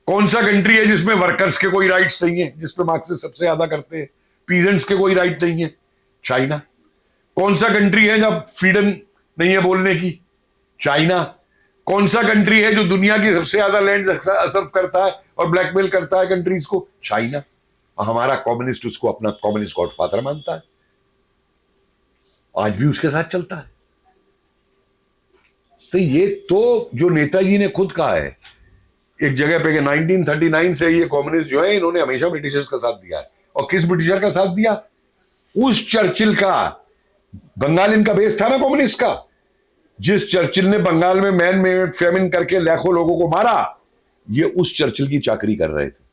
कौन सा कंट्री है जिसमें वर्कर्स के कोई राइट्स नहीं है, जिसपे मार्क्सिस्ट सबसे ज्यादा करते हैं? पीजेंट्स के कोई राइट नहीं है? चाइना। कौन सा कंट्री है जब फ्रीडम नहीं है बोलने की? चाइना। कौन सा कंट्री है जो दुनिया की सबसे ज्यादा लैंड असर करता है और ब्लैकमेल करता है कंट्रीज को? चाइना। हमारा कम्युनिस्ट उसको अपना कम्युनिस्ट गॉडफादर मानता है, आज भी उसके साथ चलता है। तो ये तो जो नेताजी ने खुद कहा है एक जगह पे कि 1939 से ये कम्युनिस्ट जो है इन्होंने हमेशा ब्रिटिशर्स का साथ दिया है। और किस ब्रिटिशर का साथ दिया? उस चर्चिल का। बंगाल इनका बेस था ना कम्युनिस्ट का। जिस चर्चिल ने बंगाल में मैन मेड फेमिन करके लाखों लोगों को मारा, ये उस चर्चिल की चाकरी कर रहे थे।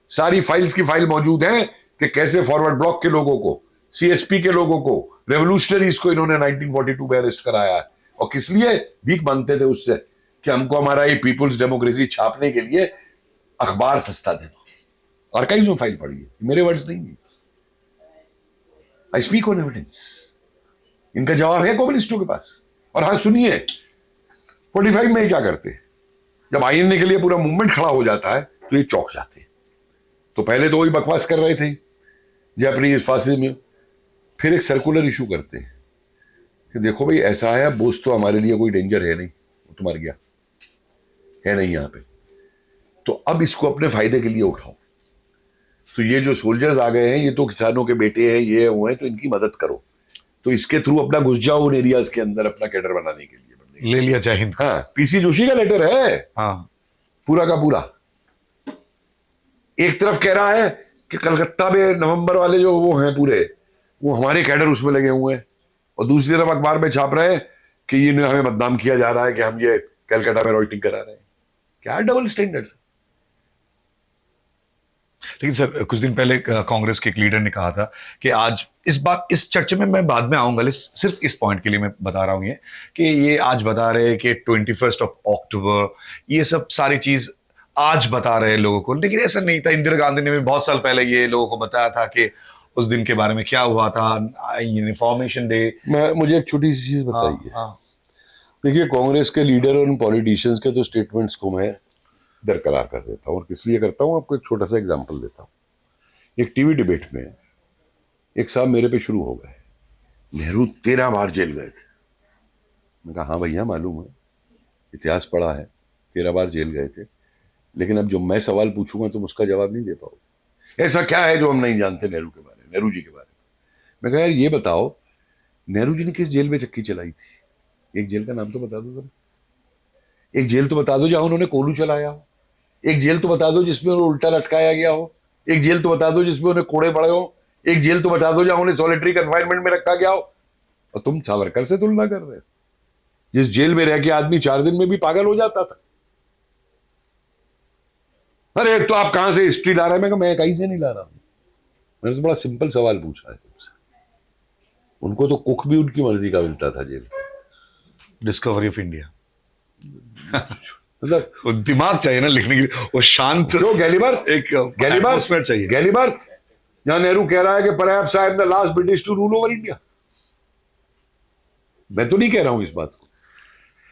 सारी फाइल्स की फाइल मौजूद है कि कैसे फॉरवर्ड ब्लॉक के लोगों को, सीएसपी के लोगों को, रेवोल्यूशनरीज को इन्होंने 1942 में अरेस्ट कराया है। और किस लिए? भीख मांगते थे उससे कि हमको हमारा ये पीपुल्स डेमोक्रेसी छापने के लिए अखबार सस्ता दे दो। आर्काइव्स में फाइल पड़ी है, मेरे वर्ड्स नहीं है, आई स्पीक ऑन एविडेंस। इनका जवाब है कम्युनिस्टों के पास। और हाँ सुनिए, 45 में क्या करते, जब आईएनए के लिए पूरा मूवमेंट खड़ा हो जाता है तो ये चौंक जाते हैं। तो पहले तो वही बकवास कर रहे थे जापानीज फासिज्म में, फिर एक सर्कुलर इशू करते हैं कि देखो भाई ऐसा है, बोस तो हमारे लिए कोई डेंजर है नहीं, वो तो मर गया है नहीं यहाँ पे, तो अब इसको अपने फायदे के लिए उठाओ। तो ये जो सोल्जर्स आ गए हैं ये तो किसानों के बेटे हैं, ये हुए हैं, तो इनकी मदद करो। तो इसके थ्रू अपना घुस जाओ उन एरियाज के अंदर अपना कैडर बनाने के लिए। ले लिया जय हिंद। हाँ, पीसी जोशी का लेटर है। हाँ, पूरा का पूरा। एक तरफ कह रहा है कि कलकत्ता में नवंबर वाले जो वो हैं पूरे, वो हमारे कैडर उसमें लगे हुए हैं, और दूसरी तरफ अखबार में छाप रहे हैं कि ये हमें बदनाम किया जा रहा है कि हम ये कलकत्ता में राइटिंग करा रहे हैं। क्या डबल स्टैंडर्ड्स। लेकिन सर कुछ दिन पहले कांग्रेस के एक लीडर ने कहा था कि आज इस चर्चा में मैं बाद में आऊंगा, सिर्फ इस पॉइंट के लिए मैं बता रहा हूं ये कि ये आज बता रहे हैं कि 21 अक्टूबर ये सब सारी चीज आज बता रहे हैं लोगों को, लेकिन ऐसा नहीं था। इंदिरा गांधी ने भी बहुत साल पहले ये लोगों को बताया था कि उस दिन के बारे में क्या हुआ था, इंफॉर्मेशन डे। मुझे एक छोटी सी चीज बताइए। देखिए, कांग्रेस के लीडर और पॉलिटिशियंस के तो स्टेटमेंट्स को मैं दरकरार कर देता हूँ, और किस लिए करता हूँ आपको एक छोटा सा एग्जांपल देता हूँ। एक टीवी डिबेट में एक साहब मेरे पे शुरू हो गए, नेहरू 13 बार जेल गए थे। मैं कहा हाँ भैया मालूम है, इतिहास पढ़ा है, 13 बार जेल गए थे, लेकिन अब जो मैं सवाल पूछूंगा तुम उसका जवाब नहीं दे पाओगे। ऐसा क्या है जो हम नहीं जानते नेहरू के बारे में, नेहरू जी के बारे में। मैं कहा यार ये बताओ, नेहरू जी ने किस जेल में चक्की चलाई थी? एक जेल का नाम तो बता दो जरा। एक जेल तो बता दो जहां उन्होंने कोलू चलाया हो। एक जेल तो बता दो जिसमें उन्हें उल्टा लटकाया गया हो। एक जेल तो बता दो जिसमें उन्हें कोड़े पड़े हो। एक जेल तो बता दो जहां उन्हें सॉलिटरी कन्फाइनमेंट में रखा गया हो। और तुम सावरकर से तुलना कर रहे हो, जिस जेल में रह के आदमी 4 दिन में भी पागल हो जाता था। अरे तो आप कहां से हिस्ट्री ला रहे हैं? मैं कहीं से नहीं ला रहा हूं, मैंने तो बड़ा सिंपल सवाल पूछा है तुमसे। उनको तो कुक भी उनकी मर्जी का मिलता था जेल में। डिस्कवरी ऑफ इंडिया मतलब वो दिमाग चाहिए ना लिखने के लिए, वो शांत जो गैलीबर्थ atmosphere चाहिए। गैलीबर्थ जहां नेहरू कह रहा है कि perhaps I am the last British to rule over India. मैं तो नहीं कह रहा हूं इस बात को,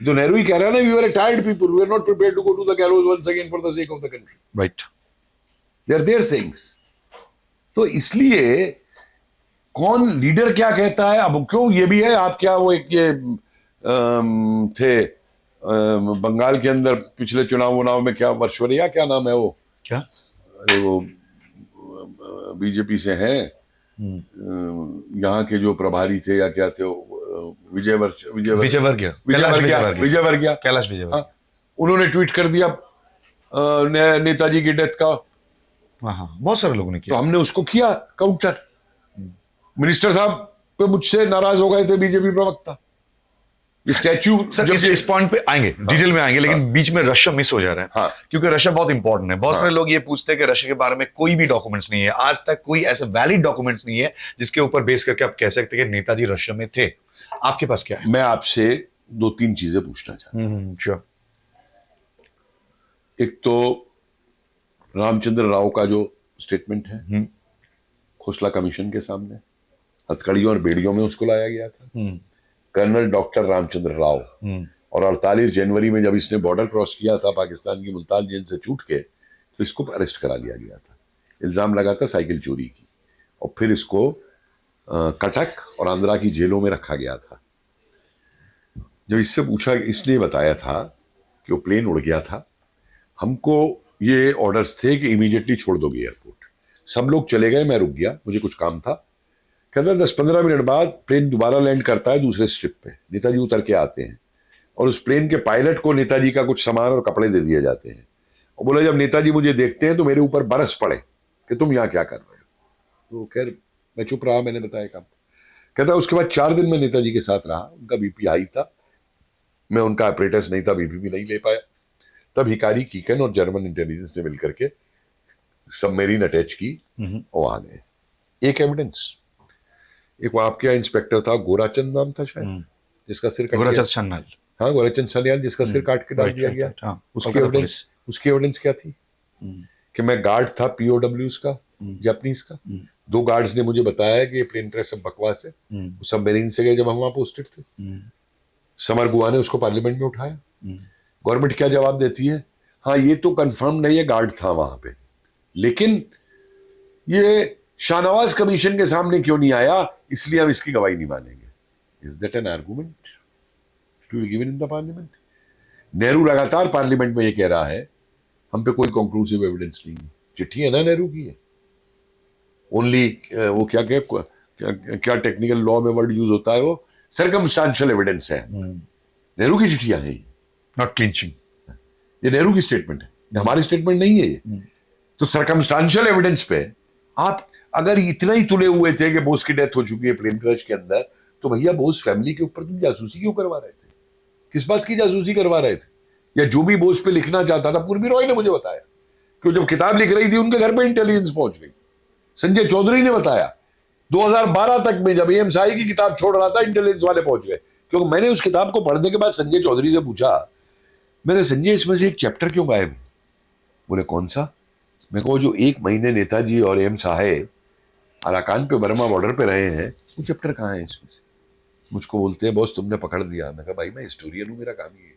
तो नेहरू ही कह रहा है ना, we were a tired people, we are not prepared to go to the gallows once again for the sake of the country. Right, they are their sayings. तो इसलिए कौन लीडर क्या कहता है, अब क्यों ये भी है। आप क्या वो एक ये थे बंगाल के अंदर पिछले चुनाव में, क्या वर्षवरिया क्या नाम है वो, क्या अरे वो बीजेपी से हैं, यहाँ के जो प्रभारी थे या क्या थे, विजयवर्गीय कैलाश विजयवर्गीय। हाँ, उन्होंने ट्वीट कर दिया नेताजी की डेथ का। हाँ, बहुत सारे लोगों ने तो किया। हमने उसको किया काउंटर। मिनिस्टर साहब पे मुझसे नाराज हो गए थे बीजेपी प्रवक्ता। स्टैच्यू सर इस पॉइंट पे आएंगे, डिटेल में आएंगे, लेकिन बीच में रशिया मिस हो जा रहा है। हाँ। क्योंकि रशिया बहुत इंपॉर्टेंट है। बहुत सारे लोग ये पूछते हैं कि रशिया के बारे में कोई भी डॉक्यूमेंट्स नहीं है, आज तक कोई ऐसा वैलिड डॉक्यूमेंट्स नहीं है जिसके ऊपर बेस करके आप कह सकते हैं कि नेताजी रशिया में थे। आपके पास क्या है? मैं आपसे 2-3 चीजें पूछना चाहता हूं। श्योर। एक तो रामचंद्र राव का जो स्टेटमेंट है खोसला कमीशन के सामने, हथकड़ियों और बेड़ियों में उसको लाया गया था। कर्नल डॉक्टर रामचंद्र राव, और 48 जनवरी में जब इसने बॉर्डर क्रॉस किया था पाकिस्तान की मुल्तान जेल से छूट के, तो इसको अरेस्ट करा लिया गया था। इल्जाम लगा था साइकिल चोरी की, और फिर इसको कटक और आंध्रा की जेलों में रखा गया था। जब इससे पूछा, इसने बताया था कि वो प्लेन उड़ गया था, हमको ये ऑर्डर्स थे कि इमीडिएटली छोड़ दोगे एयरपोर्ट। सब लोग चले गए, मैं रुक गया, मुझे कुछ काम था। कहता 10-15 मिनट बाद प्लेन दोबारा लैंड करता है दूसरे स्ट्रिप पे, नेताजी उतर के आते हैं, और उस प्लेन के पायलट को नेताजी का कुछ सामान और कपड़े दे दिए जाते हैं, और बोला जब नेताजी मुझे देखते हैं तो मेरे ऊपर बरस पड़े कि तुम यहाँ क्या कर रहे हो। तो खैर मैं चुप रहा, मैंने बताया काम था। कहता उसके बाद 4 दिन में नेताजी के साथ रहा, उनका बीपी हाई था, मैं उनका ऑपरेटर्स नहीं था, बीपी भी नहीं ले पाया। तब हिकारी कीकन और जर्मन इंटेलिजेंस ने मिलकर के सबमरीन अटैच की और आ गए। एक एविडेंस, एक वो आपके यहाँ इंस्पेक्टर था, गोराचंद नाम था शायद, जिसका सिर कट गोराचंद सन्याल। हाँ, गोराचंद सन्याल, जिसका सिर काट के डाल दिया गया। हाँ, उसकी एविडेंस क्या थी कि मैं गार्ड था पीओडब्ल्यूज का, जापानीज का। 2 गार्ड्स ने मुझे बताया कि ये प्लेन क्रैश सब बकवास है, वो सबमरीन से गए जब हम वहां पोस्टेड थे। समर गुहा ने उसको पार्लियामेंट में उठाया। गवर्नमेंट क्या जवाब देती है? हाँ, ये तो कंफर्म नहीं है, गार्ड था वहां पे, लेकिन ये शाहनवाज कमीशन के सामने क्यों नहीं आया, इसलिए हम इसकी गवाही नहीं मानेंगे। Is that an argument to be given in the parliament? Nehru लगातार पार्लियामेंट में ये कह रहा है हम पे कोई कंक्लूसिव एविडेंस नहीं है। चिट्ठी है ना नेहरू की है, ओनली वो क्या टेक्निकल लॉ में वर्ड यूज होता है, वो सर्कमस्टांशियल एविडेंस है। नेहरू की चिट्ठियां हैं, नॉट क्लिंचिंग। ये नेहरू की स्टेटमेंट है, हमारी स्टेटमेंट नहीं है ये। तो सर्कमस्टांशियल एविडेंस पे आप अगर इतना ही तुले हुए थे कि बोस की डेथ हो चुकी है प्लेन क्रैश के अंदर, तो भैया बोस फैमिली के ऊपर तुम जासूसी क्यों करवा रहे थे? किस बात की जासूसी करवा रहे थे? या जो भी बोस पे लिखना चाहता था, पूर्वी रॉय ने मुझे बताया कि जब किताब लिख रही थी उनके घर पे इंटेलिजेंस पहुंच गई। संजय चौधरी ने बताया 2012 तक में जब एम साई की किताब छोड़ रहा था इंटेलिजेंस वाले पहुंच गए। क्योंकि मैंने उस किताब को पढ़ने के बाद संजय चौधरी से पूछा, मैंने संजय इसमें से एक चैप्टर क्यों गायब है? बोले कौन सा? मैं कहा जो 1 महीने नेताजी और एम साहे अराकान पे बर्मा बॉर्डर पे रहे हैं वो चैप्टर कहाँ है इसमें से? मुझको बोलते हैं बॉस तुमने पकड़ दिया। मैं कहा भाई मैं हिस्टोरियन हूँ, मेरा काम ही है।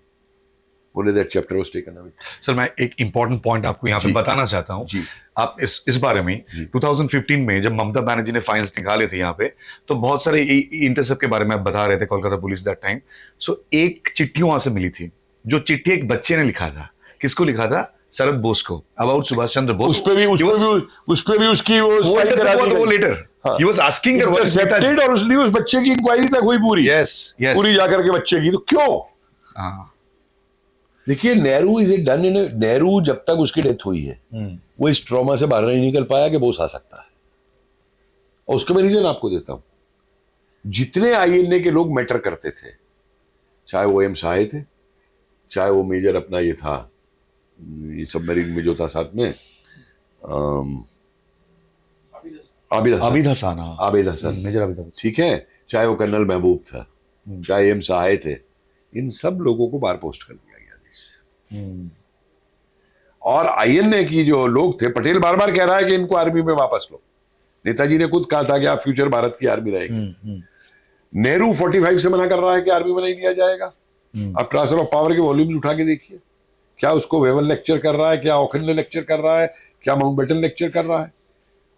बोले that chapter was taken away. Sir मैं एक इंपॉर्टेंट पॉइंट आपको यहाँ पे बताना चाहता हूँ। जी। आप इस बारे में 2015 में जब ममता बनर्जी ने फाइन्स निकाले थे यहाँ पे, तो बहुत सारे इंटरसेप्ट के बारे में आप बता रहे थे, कोलकाता पुलिस दैट टाइम। सो एक चिट्ठी वहां से मिली थी, जो चिट्ठी एक बच्चे ने लिखा था। किसको लिखा था? शरद बोस को, अबाउट सुभाष चंद्र बोस। उस पे भी उसकी वो स्पाई करा दी वो गई। Letter he was asking Intercepted और उसने उस बच्चे की इंक्वायरी तक हुई पूरी। यस यस पूरी जाकर के बच्चे की। तो क्यों? हाँ देखिए Nehru is it done in. Nehru जब तक उसकी डेथ हुई है वो इस ट्रॉमा से बाहर नहीं निकल पाया कि बोस आ सकता है। और उसका मैं रीजन आपको देता हूं। जितने आईएनए के लोग मैटर करते थे, चाहे वो एम साहे थे, चाहे वो मेजर अपना ये था, ये सबमरीन में जो था साथ में आबिद हसन, आबिद हसन, मेजर आबिद हसन, ठीक है, चाहे वो कर्नल महबूब था, चाहे एम साहे थे, इन सब लोगों को बाहर पोस्ट कर दिया गया देश से। और आईएनए की जो लोग थे, पटेल बार बार कह रहा है कि इनको आर्मी में वापस लो। नेताजी ने खुद कहा था कि आप फ्यूचर भारत की आर्मी रहेगी। नेहरू 45 से मना कर रहा है कि आर्मी में नहीं लिया जाएगा। आप ट्रांसफर ऑफ पावर के वॉल्यूम्स उठा के देखिए, क्या उसको वेवल लेक्चर कर रहा है, क्या ओखनले लेक्चर कर रहा है, क्या माउंटबेटन लेक्चर कर रहा है।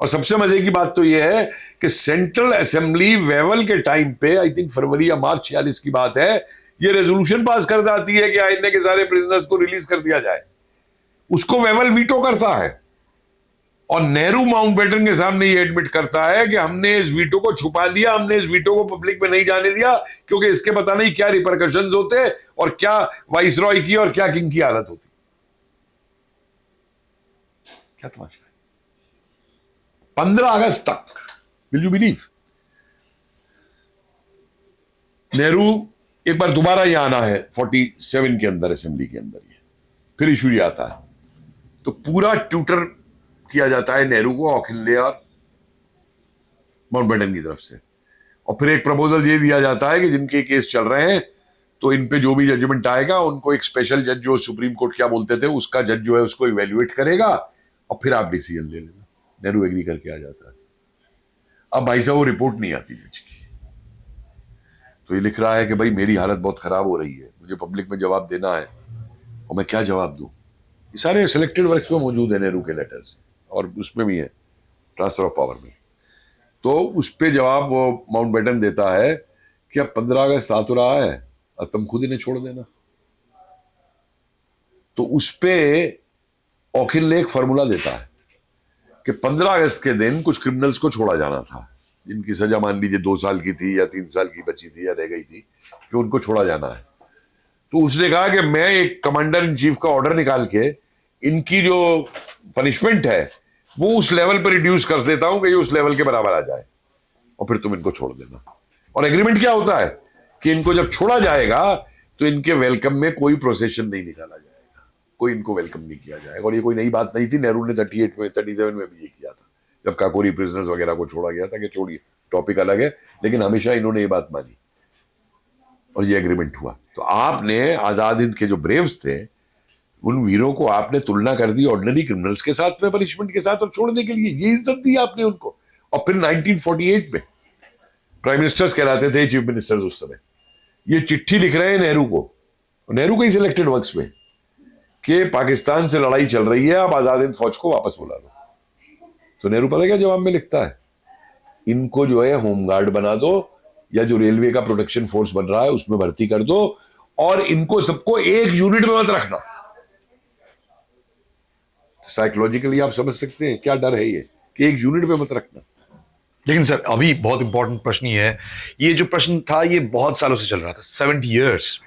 और सबसे मजे की बात तो यह है कि सेंट्रल असेंबली वेवल के टाइम पे, आई थिंक फरवरी या मार्च 46 की बात है, ये रेजोल्यूशन पास कर जाती है कि आईएनए के सारे प्रिजनर्स को रिलीज कर दिया जाए। उसको वेवल वीटो करता है और नेहरू माउंटबेटन के सामने ये एडमिट करता है कि हमने इस वीटो को छुपा लिया, हमने इस वीटो को पब्लिक में नहीं जाने दिया क्योंकि इसके पता नहीं क्या रिपरकशंस होते और क्या वाइसरॉय की और क्या किंग की हालत होती। क्या तमाशा है। 15 अगस्त तक, विल यू बिलीव, नेहरू एक बार दोबारा यहां आना है 47 के अंदर, असेंबली के अंदर, ये फिर इशू ये आता है तो पूरा ट्यूटर किया जाता है नेहरू को ओखिनले और माउंटबेटन की तरफ से। और फिर एक प्रपोजल ये दिया जाता है कि जिनके केस चल रहे हैं तो इन पे जो भी जजमेंट आएगा उनको एक स्पेशल जज, जो सुप्रीम कोर्ट क्या बोलते थे उसका जज जो है उसको इवेल्युएट करेगा और फिर आप डिसीजन ले लेना। नेहरू एग्री करके आ जाता है। अब भाई साहब वो रिपोर्ट नहीं आती जज की, तो ये लिख रहा है कि भाई मेरी हालत बहुत खराब हो रही है, मुझे पब्लिक में जवाब देना है और मैं क्या जवाब दूं। ये सारे सिलेक्टेड वर्क्स में मौजूद है नेहरू के लेटर्स, और उसमें भी है ट्रांसफर ऑफ पावर में। तो उस पे जवाब वो माउंटबेटन देता है कि अब 15 अगस्त आ तो रहा है, अब तुम खुद इन्हें छोड़ देना। तो उस पे ओखिनले एक फॉर्मूला देता है कि 15 अगस्त के दिन कुछ क्रिमिनल्स को छोड़ा जाना था, जिनकी सजा मान लीजिए 2 साल की थी या 3 साल की बची थी या रह गई थी, कि उनको छोड़ा जाना है। तो उसने कहा कि मैं एक कमांडर इन चीफ का ऑर्डर निकाल के इनकी जो पनिशमेंट है वो उस लेवल पर रिड्यूस कर देता हूं कि ये उस लेवल के बराबर आ जाए और फिर तुम इनको छोड़ देना। और एग्रीमेंट क्या होता है कि इनको जब छोड़ा जाएगा तो इनके वेलकम में कोई प्रोसेशन नहीं निकाला जाएगा, कोई इनको वेलकम नहीं किया जाएगा। और ये कोई नई बात नहीं थी, नेहरू ने 38 में 37 में भी ये किया था जब काकोरी प्रिजनर्स वगैरह को छोड़ा गया था कि छोड़िए, टॉपिक अलग है, लेकिन हमेशा इन्होंने ये बात मानी और ये एग्रीमेंट हुआ। तो आपने आजाद हिंद के जो ब्रेव्स थे उन वीरों को आपने तुलना कर दी ऑर्डिनरी क्रिमिनल्स के साथ में, पनिशमेंट के साथ, और छोड़ने के लिए ये इज्जत दी आपने उनको। और फिर 1948 में प्राइम मिनिस्टर्स कहलाते थे चीफ मिनिस्टर्स उस समय, ये चिट्ठी लिख रहे हैं नेहरू को, नेहरू के सिलेक्टेड वर्क्स में, कि पाकिस्तान से लड़ाई चल रही है, आप आजाद हिंद फौज को वापस बुला लो। तो नेहरू पता क्या जवाब में लिखता है, इनको जो है होमगार्ड बना दो या जो रेलवे का प्रोटेक्शन फोर्स बन रहा है उसमें भर्ती कर दो और इनको सबको एक यूनिट में मत रखना। साइकोलॉजिकली आप समझ सकते हैं क्या डर है ये कि एक यूनिट में मत रखना। लेकिन सर अभी बहुत इंपॉर्टेंट प्रश्न ये है, ये जो प्रश्न था ये बहुत सालों से चल रहा था, 70 इयर्स।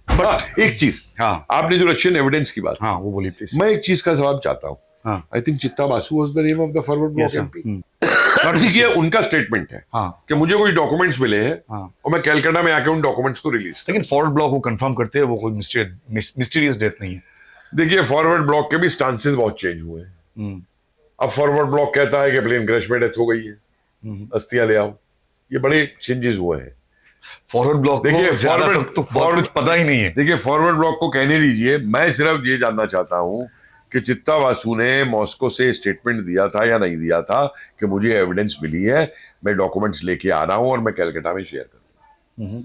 बट एक चीज, हाँ, आपने जो रशियन एविडेंस की बात, हाँ वो बोलिए प्लीज। मैं एक चीज का जवाब चाहता हूँ। हाँ, आई थिंक चित्ता Basu was the name of the forward block MP. देखिए उनका स्टेटमेंट है, हाँ, कि मुझे कोई डॉक्यूमेंट्स मिले हैं, हाँ, और मैं कलकत्ता में आके उन डॉक्यूमेंट्स को रिलीज। लेकिन फॉरवर्ड ब्लॉक वो कंफर्म करते हैं वो कोई मिस्टीरियस डेथ नहीं है। देखिए, फॉरवर्ड ब्लॉक के भी स्टांसेस बहुत चेंज हुए हैं। अब फॉरवर्ड ब्लॉक कहता है कि प्लेन क्रैश में डेथ हो गई है, अस्थियां ले आओ। ये बड़े चेंजेस हुए हैं। फॉरवर्ड ब्लॉक देखिए, को ज्यादा तक तो बहुत कुछ पता ही नहीं है। देखिए, फॉरवर्ड ब्लॉक को कहने दीजिए, मैं सिर्फ ये जानना चाहता हूं कि चित्ता वासु ने मॉस्को से स्टेटमेंट दिया था या नहीं दिया था कि मुझे एविडेंस मिली है, मैं डॉक्यूमेंट्स लेके आ रहा हूं और मैं कलकत्ता में शेयर करूंगा।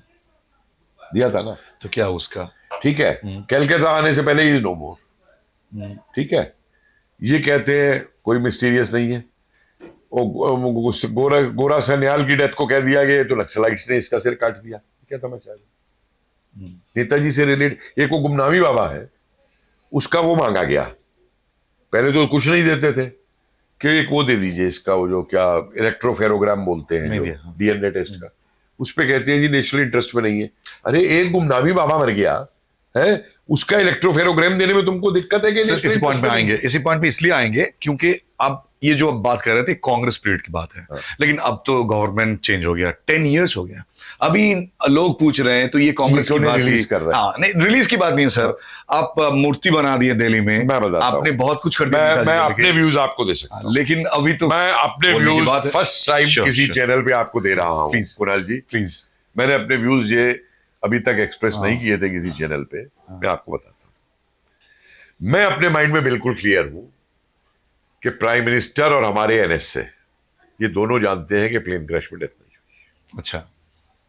दिया था ना? तो क्या उसका? ठीक है, कलकत्ता आने से पहले इज नो मोर। ठीक है, ये कहते हैं कोई मिस्टीरियस नहीं है। गोरा सन्याल की डेथ को कह दिया गया तो नक्सलाइट्स ने इसका सिर काट दिया। क्या तमाशा है? नेताजी से रिलेटेड एक वो गुमनामी बाबा है, उसका वो मांगा गया। पहले तो कुछ नहीं देते थे कि एक वो दे दीजिए, इसका वो जो क्या इलेक्ट्रोफेरोग्राम बोलते हैं, डीएनए टेस्ट का, उस पे कहते हैं जी नेशनल इंटरेस्ट में नहीं है। अरे एक गुमनामी बाबा मर गया है, उसका इलेक्ट्रोफेरोग्राम देने में तुमको दिक्कत है कि सर, इसी पॉइंट पे आएंगे, इसी पॉइंट पे इसलिए आएंगे क्योंकि अब ये जो अब बात कर रहे थे कांग्रेस पीरियड की बात है, लेकिन अब तो गवर्नमेंट चेंज हो गया, 10 इयर्स हो गया। अभी लोग पूछ रहे हैं तो ये कांग्रेस की बात रिलीज कर रहे हैं। हाँ, नहीं रिलीज की बात नहीं है सर। आप मूर्ति बना दिए दिल्ली में, मैं बताता आपने हूँ। बहुत कुछ कर दिया। मैं अपने व्यूज आपको दे सकता हूँ, लेकिन अभी तो मैं अपने बोलने की व्यूज बात है। फर्स्ट टाइम Sure, किसी sure. चैनल पे आपको दे रहा हूँ Please. कुणाल जी। प्लीज। मैंने अपने व्यूज ये अभी तक एक्सप्रेस नहीं किए थे किसी चैनल पे। मैं आपको बताता हूँ, मैं अपने माइंड में बिल्कुल क्लियर हूं कि प्राइम मिनिस्टर और हमारे एनएसए ये दोनों जानते हैं कि प्लेन क्रैश में डेथ नहीं हुई। अच्छा।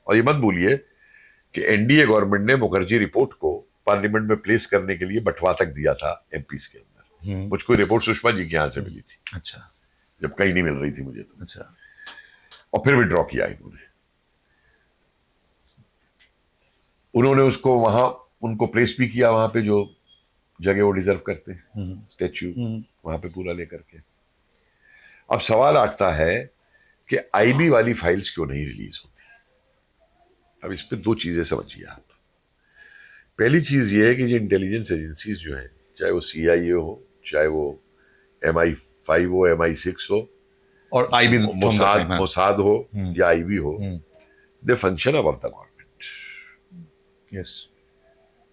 और ये मत भूलिए कि एनडीए गवर्नमेंट ने मुखर्जी रिपोर्ट को पार्लियामेंट में प्लेस करने के लिए बंटवा तक दिया था एमपीस के अंदर। मुझको रिपोर्ट सुषमा जी के यहां से मिली थी, अच्छा। जब कहीं नहीं मिल रही थी मुझे तो। अच्छा। और फिर विड्रॉ किया इन्होंने। उन्होंने उसको वहां उनको प्लेस भी किया वहां पे जो जगह वो डिजर्व करते हैं, स्टेच्यू वहां पे पूरा लेकर के। अब सवाल आता है कि आईबी वाली फाइल्स क्यों नहीं रिलीज होती। अब इस पे दो चीजें समझिए आप। पहली चीज ये है कि ये इंटेलिजेंस एजेंसीज जो हैं, चाहे वो सीआईए हो, चाहे वो MI5 हो, MI6 हो, और आईबी मोसाद हो या आईबी हो, they function above the government. Yes.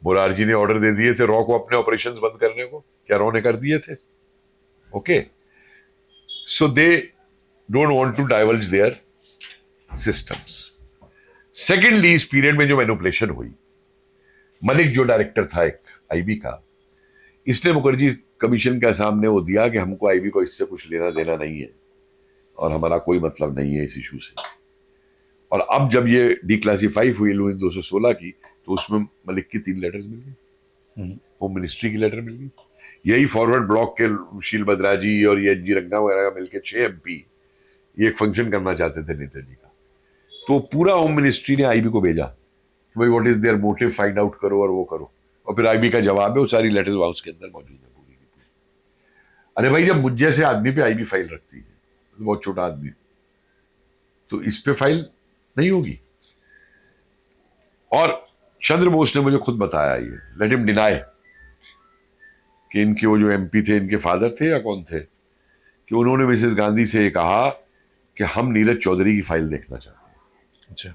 Morarji ने ऑर्डर दे दिए थे रॉ को अपने ऑपरेशंस बंद करने को, क्या रॉ ने कर दिए थे? Okay, so they don't want to diverge their systems. Secondly, इस पीरियड में जो मैनिपुलेशन हुई, मलिक जो डायरेक्टर था एक आईबी का, इसने मुखर्जी कमीशन के सामने वो दिया कि हमको आईबी को इससे कुछ लेना देना नहीं है और हमारा कोई मतलब नहीं है इस इशू से। और अब जब ये डिक्लासिफाई हुई लुइन 216 की, तो उसमें मलिक की 3 लेटर्स मिल गई, होम मिनिस्ट्री की लेटर मिल गई। यही फॉरवर्ड ब्लॉक के शील बद्राजी और ये जी रंगना वगैरह मिलकर 6 MP ये एक फंक्शन करना चाहते थे नेताजी का। तो पूरा होम मिनिस्ट्री ने आईबी को भेजा कि भाई what is their motive, find out करो और वो करो। और फिर आईबी का जवाब है, वो सारी लेटर्स हाउस के अंदर मौजूद है पूरी की पूरी। अरे भाई, जब मुझ जैसे आदमी पे आईबी फाइल रखती है, तो बहुत छोटा आदमी, तो इस पे फाइल नहीं होगी। और चंद्र बोस ने मुझे खुद बताया, ये लेट हिम डिनाई कि इनके वो जो एमपी थे, इनके फादर थे या कौन थे, कि उन्होंने मिसेस गांधी से कहा कि हम नीरज चौधरी की फाइल देखना चाहते हैं। अच्छा।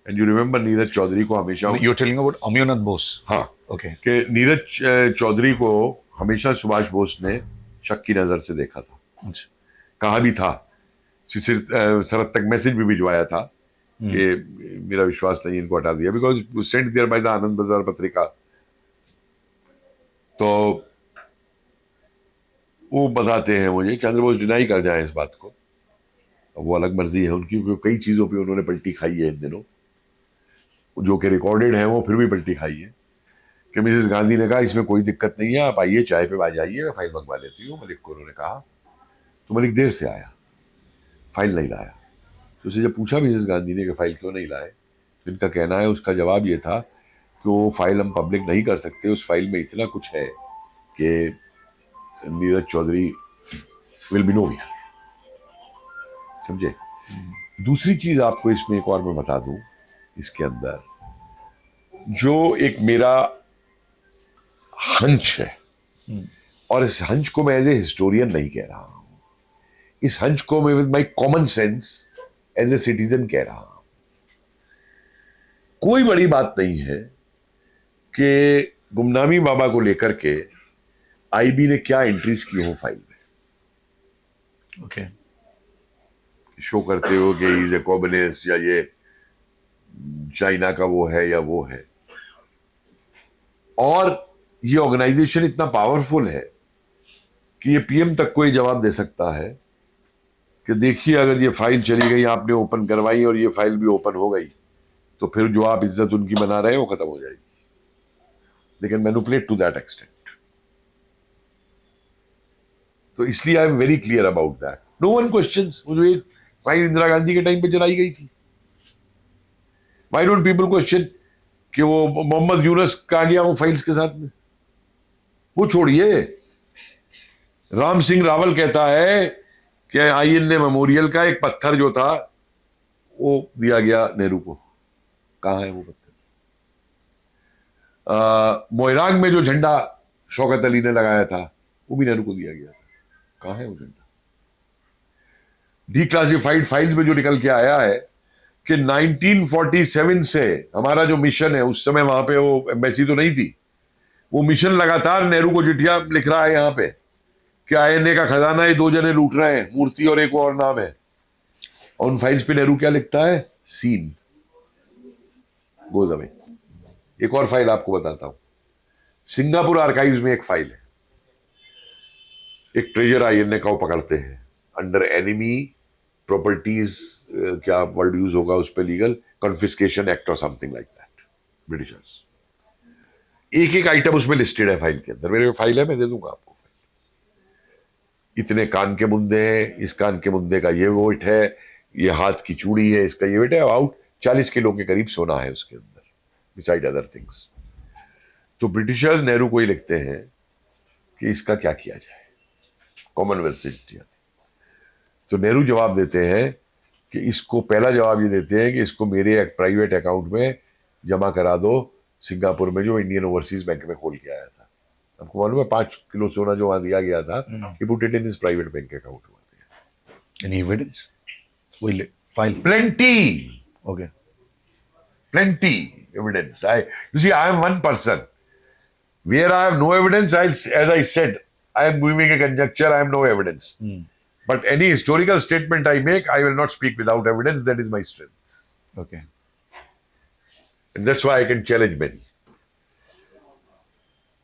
And you remember Neeraj Chaudhary को हमेशा, you telling about Amiyanath Bose? हाँ, ओके। कि नीरज चौधरी को हमेशा सुभाष बोस ने शक की नजर से देखा था। अच्छा। कहा भी था, शरद तक मैसेज भी भिजवाया था कि मेरा विश्वास नहीं, इनको हटा दिया, because sent there by the Anand Bazar Patrika. तो वो बताते हैं मुझे, चंद्र बोस डिनाई कर जाए इस बात को, वो अलग मर्जी है उनकी, क्योंकि कई चीजों पे उन्होंने पलटी खाई है इन दिनों, जो कि रिकॉर्डेड है, वो फिर भी पलटी खाई है। कि मिसेस गांधी ने कहा इसमें कोई दिक्कत नहीं है, आप आइए, चाय पे आ जाइए, मैं फाइल मंगवा लेती हूँ। मलिक को उन्होंने कहा, तो मलिक देर से आया, फाइल नहीं लाया। तो उसे जब पूछा मिसेस गांधी ने कि फाइल क्यों नहीं लाए, तो इनका कहना है, उसका जवाब ये था कि वो फाइल हम पब्लिक नहीं कर सकते, उस फाइल में इतना कुछ है कि Neeraj Chaudhary will be nowhere. समझे? दूसरी चीज आपको इसमें एक और मैं बता दूं, इसके अंदर जो एक मेरा हंच है, और इस हंच को मैं एज ए हिस्टोरियन नहीं कह रहा हूं, इस हंच को मैं with my common sense as a citizen कह रहा हूं। कोई बड़ी बात नहीं है कि गुमनामी बाबा को लेकर के आईबी ने क्या एंट्रीज की हो फाइल में, ओके, शो करते हो कि इज ए कम्युनिस्ट या ये चाइना का वो है या वो है। और ये ऑर्गेनाइजेशन इतना पावरफुल है कि ये पीएम तक को ये जवाब दे सकता है कि देखिए अगर ये फाइल चली गई, आपने ओपन करवाई और ये फाइल भी ओपन हो गई, तो फिर जो आप इज्जत उनकी बना रहे हो वो खत्म हो जाएगी। They can manipulate to that extent. तो इसलिए I am very clear about that. No one questions. वो जो एक फाइल इंदिरा गांधी के टाइम पे जलाई गई थी, व्हाई डोंट पीपल क्वेश्चन कि वो मोहम्मद यूनुस कहाँ गया वो फाइल्स के साथ में? वो छोड़िए, राम सिंह रावल कहता है कि आईएनए मेमोरियल का एक पत्थर जो था वो दिया गया नेहरू को। कहाँ है वो पत्थर? मोइरांग में जो झंडा शौकत अली ने लगाया था वो भी नेहरू को दिया गया था। कहाँ है वो झंडा? डिक्लासिफाइड फाइल्स में जो निकल के आया है कि 1947 से हमारा जो मिशन है, उस समय वहां पे वो एम्बेसी तो नहीं थी, वो मिशन लगातार नेहरू को चिट्ठियां लिख रहा है यहाँ पे कि आईएनए का खजाना ये दो जने लूट रहे हैं, मूर्ति और एक और नाम है। और उन फाइल्स पे नेहरू क्या लिखता है? Scene goes away. एक और फाइल आपको बताता हूं, सिंगापुर आर्काइव्स में एक फाइल है, एक ट्रेजर आईएनए का वो पकड़ते हैं अंडर एनिमी प्रॉपर्टीज, क्या वर्ड यूज होगा उस पर, लीगल कॉन्फिस्केशन एक्ट और समथिंग लाइक दैट, ब्रिटिशर्स। एक एक आइटम उसमें लिस्टेड है फाइल के अंदर। मेरे फाइल है, मैं दे दूंगा आपको। इतने कान के मुंदे हैं, इस कान के मुंदे का ये वेट है, ये हाथ की चूड़ी है, इसका ये वेट है, अबाउट 40 किलो के करीब सोना है उसके अंदर, बिसाइड अदर थिंग्स। तो ब्रिटिशर्स नेहरू को ही लिखते हैं कि इसका क्या किया जाए, कॉमनवेल्थ से चिट्ठियां थी। तो नेहरू जवाब देते हैं कि इसको, पहला जवाब ये देते हैं कि इसको मेरे एक प्राइवेट अकाउंट में जमा करा दो, सिंगापुर में जो इंडियन ओवरसीज बैंक में खोल के आया था। आपको मालूम है 5 किलो सोना जो वहां दिया गया था, he put it in his private bank account. Any evidence? वही file? Plenty, okay, plenty evidence. You see, I am one person. Where I have no evidence, as I said, I am giving a conjecture. I have no evidence. But any historical statement I make, I will not speak without evidence. That is my strength, okay. and that's why I can challenge many.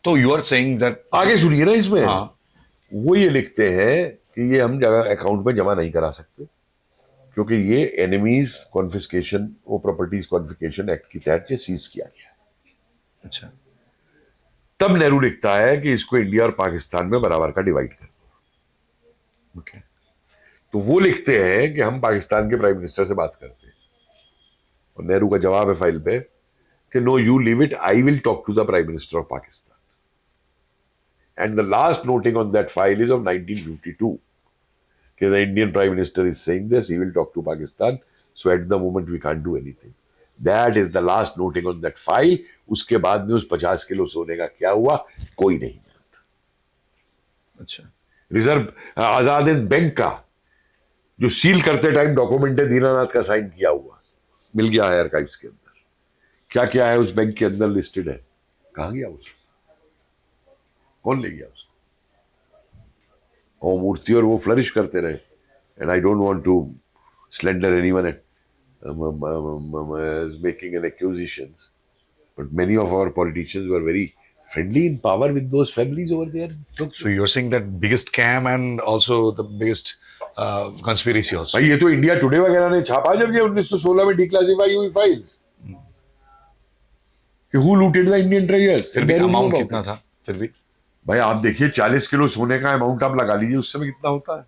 तो you are saying that, आगे सुनिए ना, इसमें हाँ, वो ये लिखते हैं कि ये हम जगह अकाउंट में जमा नहीं करा सकते क्योंकि ये एनिमीज कॉन्फिस्केशन, वो प्रॉपर्टीज कॉन्फिस्केशन एक्ट की तहत ये सीज किया गया। अच्छा, तब नेहरू लिखता है कि इसको इंडिया और पाकिस्तान में बराबर का डिवाइड कर दो। ओके, तो वो लिखते हैं कि हम पाकिस्तान के प्राइम मिनिस्टर से बात करते हैं, और नेहरू का जवाब है फाइल पे कि no, you leave it, I will talk to the prime minister of Pakistan. And the last noting on that file is of 1952. Okay, the Indian Prime Minister is saying this, he will talk to Pakistan. So at the moment we can't do anything. That is the last noting on that file. उसके बाद में उस 50 kilo सोने का क्या हुआ कोई नहीं जानता। अच्छा, रिजर्व आजाद हिंद बैंक का जो सील करते टाइम डॉक्यूमेंट है दीनानाथ का साइन किया हुआ, मिल गया है आर्काइव्स के अंदर। क्या क्या है उस बैंक के अंदर लिस्टेड है, कहाँ गया उसको, कौन ले गया उसको? और मूर्ति और वो फ्लरिश करते रहे। And I don't want to slander anyone making an accusations, but many of our politicians were very friendly in power with those families over there. so you're saying that biggest scam and also the biggest conspiracy also? भाई ये तो India today वगैरह ने छापा जब ये 1916 में declassify हुई फाइल्स कि who looted the Indian treasures. फिर भी अमाउंट कितना था? फिर भी भाई आप देखिए 40 किलो सोने का अमाउंट आप लगा लीजिए उस समय कितना होता है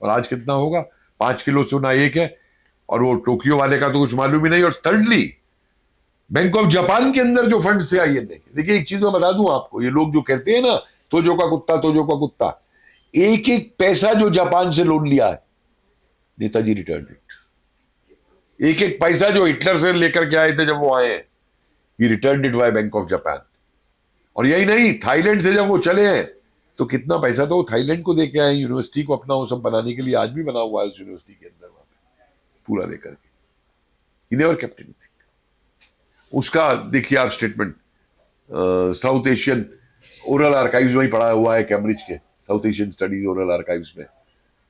और आज कितना होगा। 5 किलो सोना एक है और वो टोक्यो वाले का तो कुछ मालूम ही नहीं। और थर्डली बैंक ऑफ जापान के अंदर जो फंड्स थे आईएनए के, देखिए एक चीज मैं बता दूं आपको, ये लोग जो कहते हैं ना तोजो का कुत्ता, एक एक पैसा जो जापान से लोन लिया है नेताजी रिटर्न इट। एक एक पैसा जो हिटलर से लेकर के आए थे जब वो आए हैं, he return it by bank of Japan. और यही नहीं, थाईलैंड से जब वो चले हैं तो कितना पैसा तो वो थाईलैंड को दे के आए यूनिवर्सिटी को अपना वो सब बनाने के लिए, आज भी बना हुआ है उस यूनिवर्सिटी के अंदर वहां पे पूरा लेकर के। He never kept anything. उसका देखिए आप statement, South Asian oral archives में ही पढ़ा हुआ है, कैम्ब्रिज के South Asian studies oral archives में।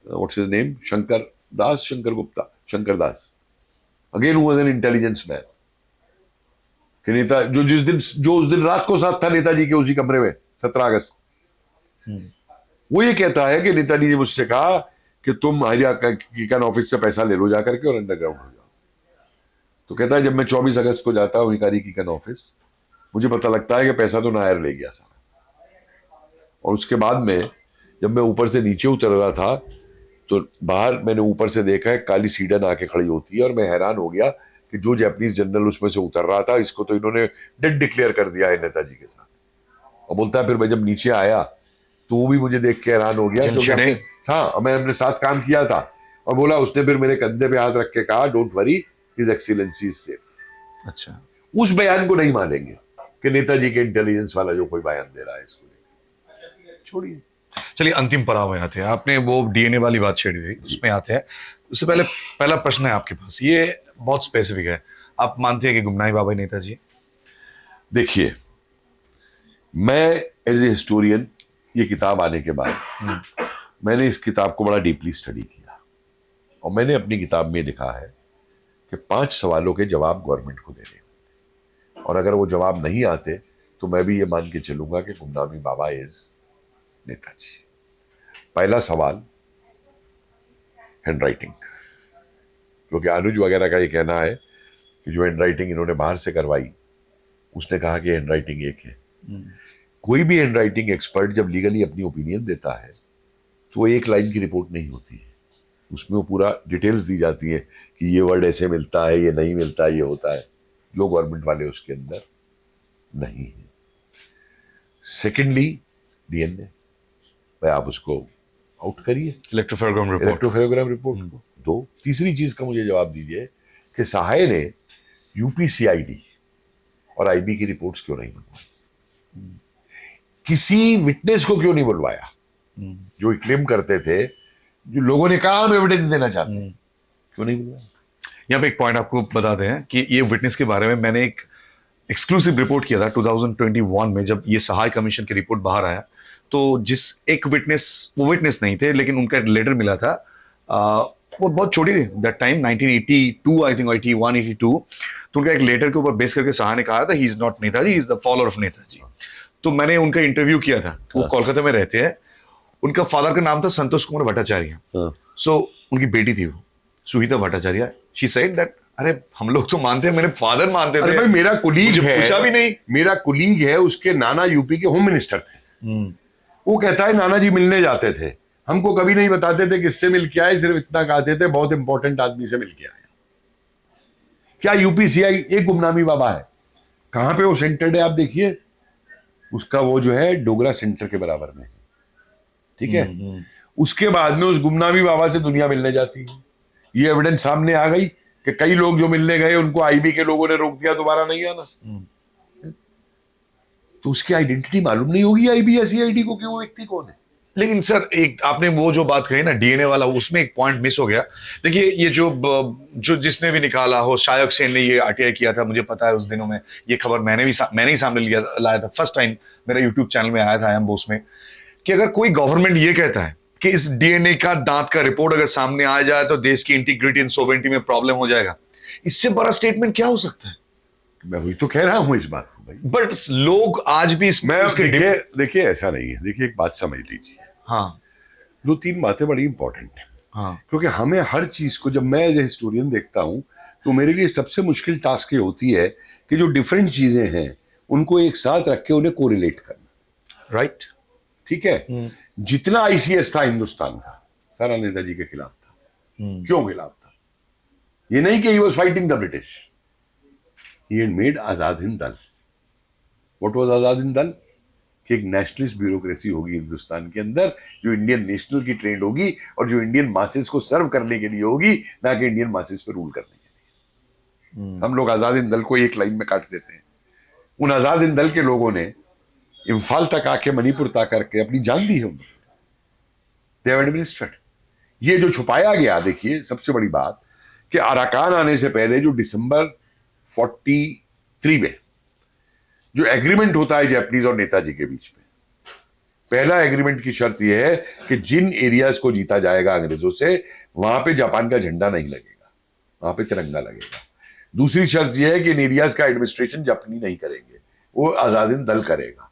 What's his name, Shankar Gupta, Shankar Das, again हुआ एन इंटेलिजेंस मैन। कि नेता जो उस दिन रात को साथ था नेताजी के उसी कमरे में 17 अगस्त को, वो ये कहता है कि नेताजी ने मुझसे कहा कि तुम हरिया किकन ऑफिस से पैसा ले लो जाकर के और अंडरग्राउंड हो जाओ। तो कहता है जब मैं 24 अगस्त को जाता हूँ हिकारी किकन ऑफिस, मुझे पता लगता है कि पैसा तो नायर ले गया सारा। और उसके बाद में जब मैं ऊपर से नीचे उतर रहा था तो बाहर मैंने ऊपर से देखा है काली सीडन आके खड़ी होती है, और मैं हैरान हो गया कि जो जापानीज जनरल उसमें से उतर रहा था इसको तो इन्होंने डेड डिक्लेयर कर दिया है नेताजी के साथ। और बोलता है फिर मैं जब नीचे आया तो वो भी मुझे देख के हैरान हो गया, क्योंकि हाँ मैंने अपने साथ काम किया था। और बोला उसने फिर मेरे कंधे पे हाथ रख के कहा don't worry, his excellency is safe. अच्छा, उस बयान को नहीं मानेंगे कि नेताजी के इंटेलिजेंस वाला जो कोई बयान दे रहा है इसको छोड़िए। चलिए अंतिम पड़ाव में आते हैं। आपने वो डीएनए वाली बात छेड़ी थी, उसमें आते हैं। उससे पहले पहला प्रश्न है आपके पास, ये बहुत स्पेसिफिक है। आप मानते हैं कि गुमनामी बाबा ही नेताजी? देखिए, मैं एज ए हिस्टोरियन ये किताब आने के बाद मैंने इस किताब को बड़ा डीपली स्टडी किया, और मैंने अपनी किताब में लिखा है कि 5 सवालों के जवाब गवर्नमेंट को देने होंगे, और अगर वो जवाब नहीं आते तो मैं भी ये मान के चलूंगा कि गुमनामी बाबा इज नेताजी। पहला सवाल, हैंडराइटिंग, क्योंकि अनुज वगैरह का ये कहना है कि जो हैंडराइटिंग इन्होंने बाहर से करवाई उसने कहा कि हैंडराइटिंग एक है। कोई भी हैंडराइटिंग एक्सपर्ट जब लीगली अपनी ओपिनियन देता है तो वो एक लाइन की रिपोर्ट नहीं होती है, उसमें वो पूरा डिटेल्स दी जाती है कि ये वर्ड ऐसे मिलता है, ये नहीं मिलता है, ये होता है, जो गवर्नमेंट वाले उसके अंदर नहीं है। सेकेंडली, डीएनए, भाई आप उसको आउट करिए, इलेक्ट्रोफेरोग्राम रिपोर्ट को। 2, तीसरी चीज का मुझे जवाब दीजिए कि सहाय ने यूपीसीआईडी और आईबी की रिपोर्ट्स क्यों नहीं बनवाई? किसी विटनेस को क्यों नहीं बुलवाया? जो क्लेम करते थे, जो लोगों ने कहा हम एविडेंस देना चाहते हैं, क्यों नहीं बुलवाया? यहाँ पे एक पॉइंट आपको बताते हैं कि ये विटनेस के बारे में मैंने एक एक्सक्लूसिव रिपोर्ट किया था 2021 में, जब ये सहाय कमीशन की रिपोर्ट बाहर आया। तो जिस एक विटनेस, वो विटनेस नहीं थे लेकिन उनका लेटर मिला था, वो बहुत छोटी थी दैट टाइम, 1982 आई थिंक, 81 82। तो उनका एक लेटर के ऊपर बेस करके सहाय ने कहा था he is not Netaji, he is the follower of Netaji. तो मैंने उनका इंटरव्यू किया था, वो कोलकाता में रहते हैं। उनका फादर का नाम था संतोष कुमार भट्टाचार्य। सो उनकी बेटी थी वो Suhita Bhattacharya. She said that अरे हम लोग तो मानते हैं, मेरे फादर मानते थे। भाई मेरा कुलीग है, पूछा भी नहीं। मेरा कुलीग है, उसके नाना यूपी के होम मिनिस्टर थे। वो कहता है नाना जी मिलने जाते थे, हमको कभी नहीं बताते थे किससे मिल के आए, सिर्फ इतना कहते थे बहुत इंपॉर्टेंट आदमी से मिल के आए। क्या यूपीसीआई एक गुमनामी बाबा है? कहां पे वो सेंटर्ड है आप देखिए, उसका वो जो है डोगरा सेंटर के बराबर में, ठीक है। उसके बाद में उस गुमनामी बाबा से दुनिया मिलने जाती है। ये एविडेंस सामने आ गई कि कई लोग जो मिलने गए उनको आईबी के लोगों ने रोक दिया दोबारा नहीं आना। तो उसकी आइडेंटिटी मालूम नहीं होगी आईबी या सीआईडी को कि वो व्यक्ति कौन है। लेकिन सर, एक आपने वो जो बात कही ना डीएनए वाला, उसमें एक पॉइंट मिस हो गया। देखिए, ये जो जिसने भी निकाला हो, शायक सेन ने ये आरटीआई किया था, मुझे पता है उस दिनों में ये खबर मैंने ही सामने लाया था। फर्स्ट टाइम मेरा यूट्यूब चैनल में आया था आई एम बोस में, कि अगर कोई गवर्नमेंट ये कहता है कि इस डीएनए का दांत का रिपोर्ट अगर सामने आ जाए तो देश की इंटीग्रिटी एंड सोवरेनिटी में प्रॉब्लम हो जाएगा, इससे बड़ा स्टेटमेंट क्या हो सकता है? मैं वही तो कह रहा हूं इस बात को भाई। बट लोग आज भी देखिए ऐसा नहीं है। देखिए एक बात समझ लीजिए, हाँ, 2-3 बातें बड़ी इंपॉर्टेंट है। हाँ, क्योंकि हमें हर चीज को, जब मैं एज ए हिस्टोरियन देखता हूं तो मेरे लिए सबसे मुश्किल टास्क ये होती है कि जो डिफरेंट चीजें हैं उनको एक साथ रख के उन्हें कोरिलेट करना। राइट, ठीक है। जितना आईसीएस था हिंदुस्तान का, सारा नेताजी के खिलाफ था। क्यों खिलाफ था? ये नहीं कि he was fighting the British, he had made Azad Hind Dal. What was आजाद हिंद दल? कि एक नेशनलिस्ट ब्यूरोक्रेसी होगी हिंदुस्तान के अंदर, जो इंडियन नेशनल की ट्रेंड होगी और जो इंडियन मासेस को सर्व करने के लिए होगी, ना कि इंडियन मासेस पे रूल करने के लिए। हम लोग आजाद हिंद दल को एक लाइन में काट देते हैं। उन आजाद हिंद दल के लोगों ने इम्फाल तक आके, मणिपुर तक करके अपनी जान दी है उन्होंने। They have administered. ये जो छुपाया गया, देखिए सबसे बड़ी बात कि अराकान आने से पहले जो दिसंबर 43 में जो एग्रीमेंट होता है जापानीज और नेताजी के बीच में, पहला एग्रीमेंट की शर्त यह है कि जिन एरियाज को जीता जाएगा अंग्रेजों से, वहां पे जापान का झंडा नहीं लगेगा, वहां पे तिरंगा लगेगा। दूसरी शर्त यह है कि इन एरियाज का एडमिनिस्ट्रेशन जापानी नहीं करेंगे, वो आजाद हिंद दल करेगा।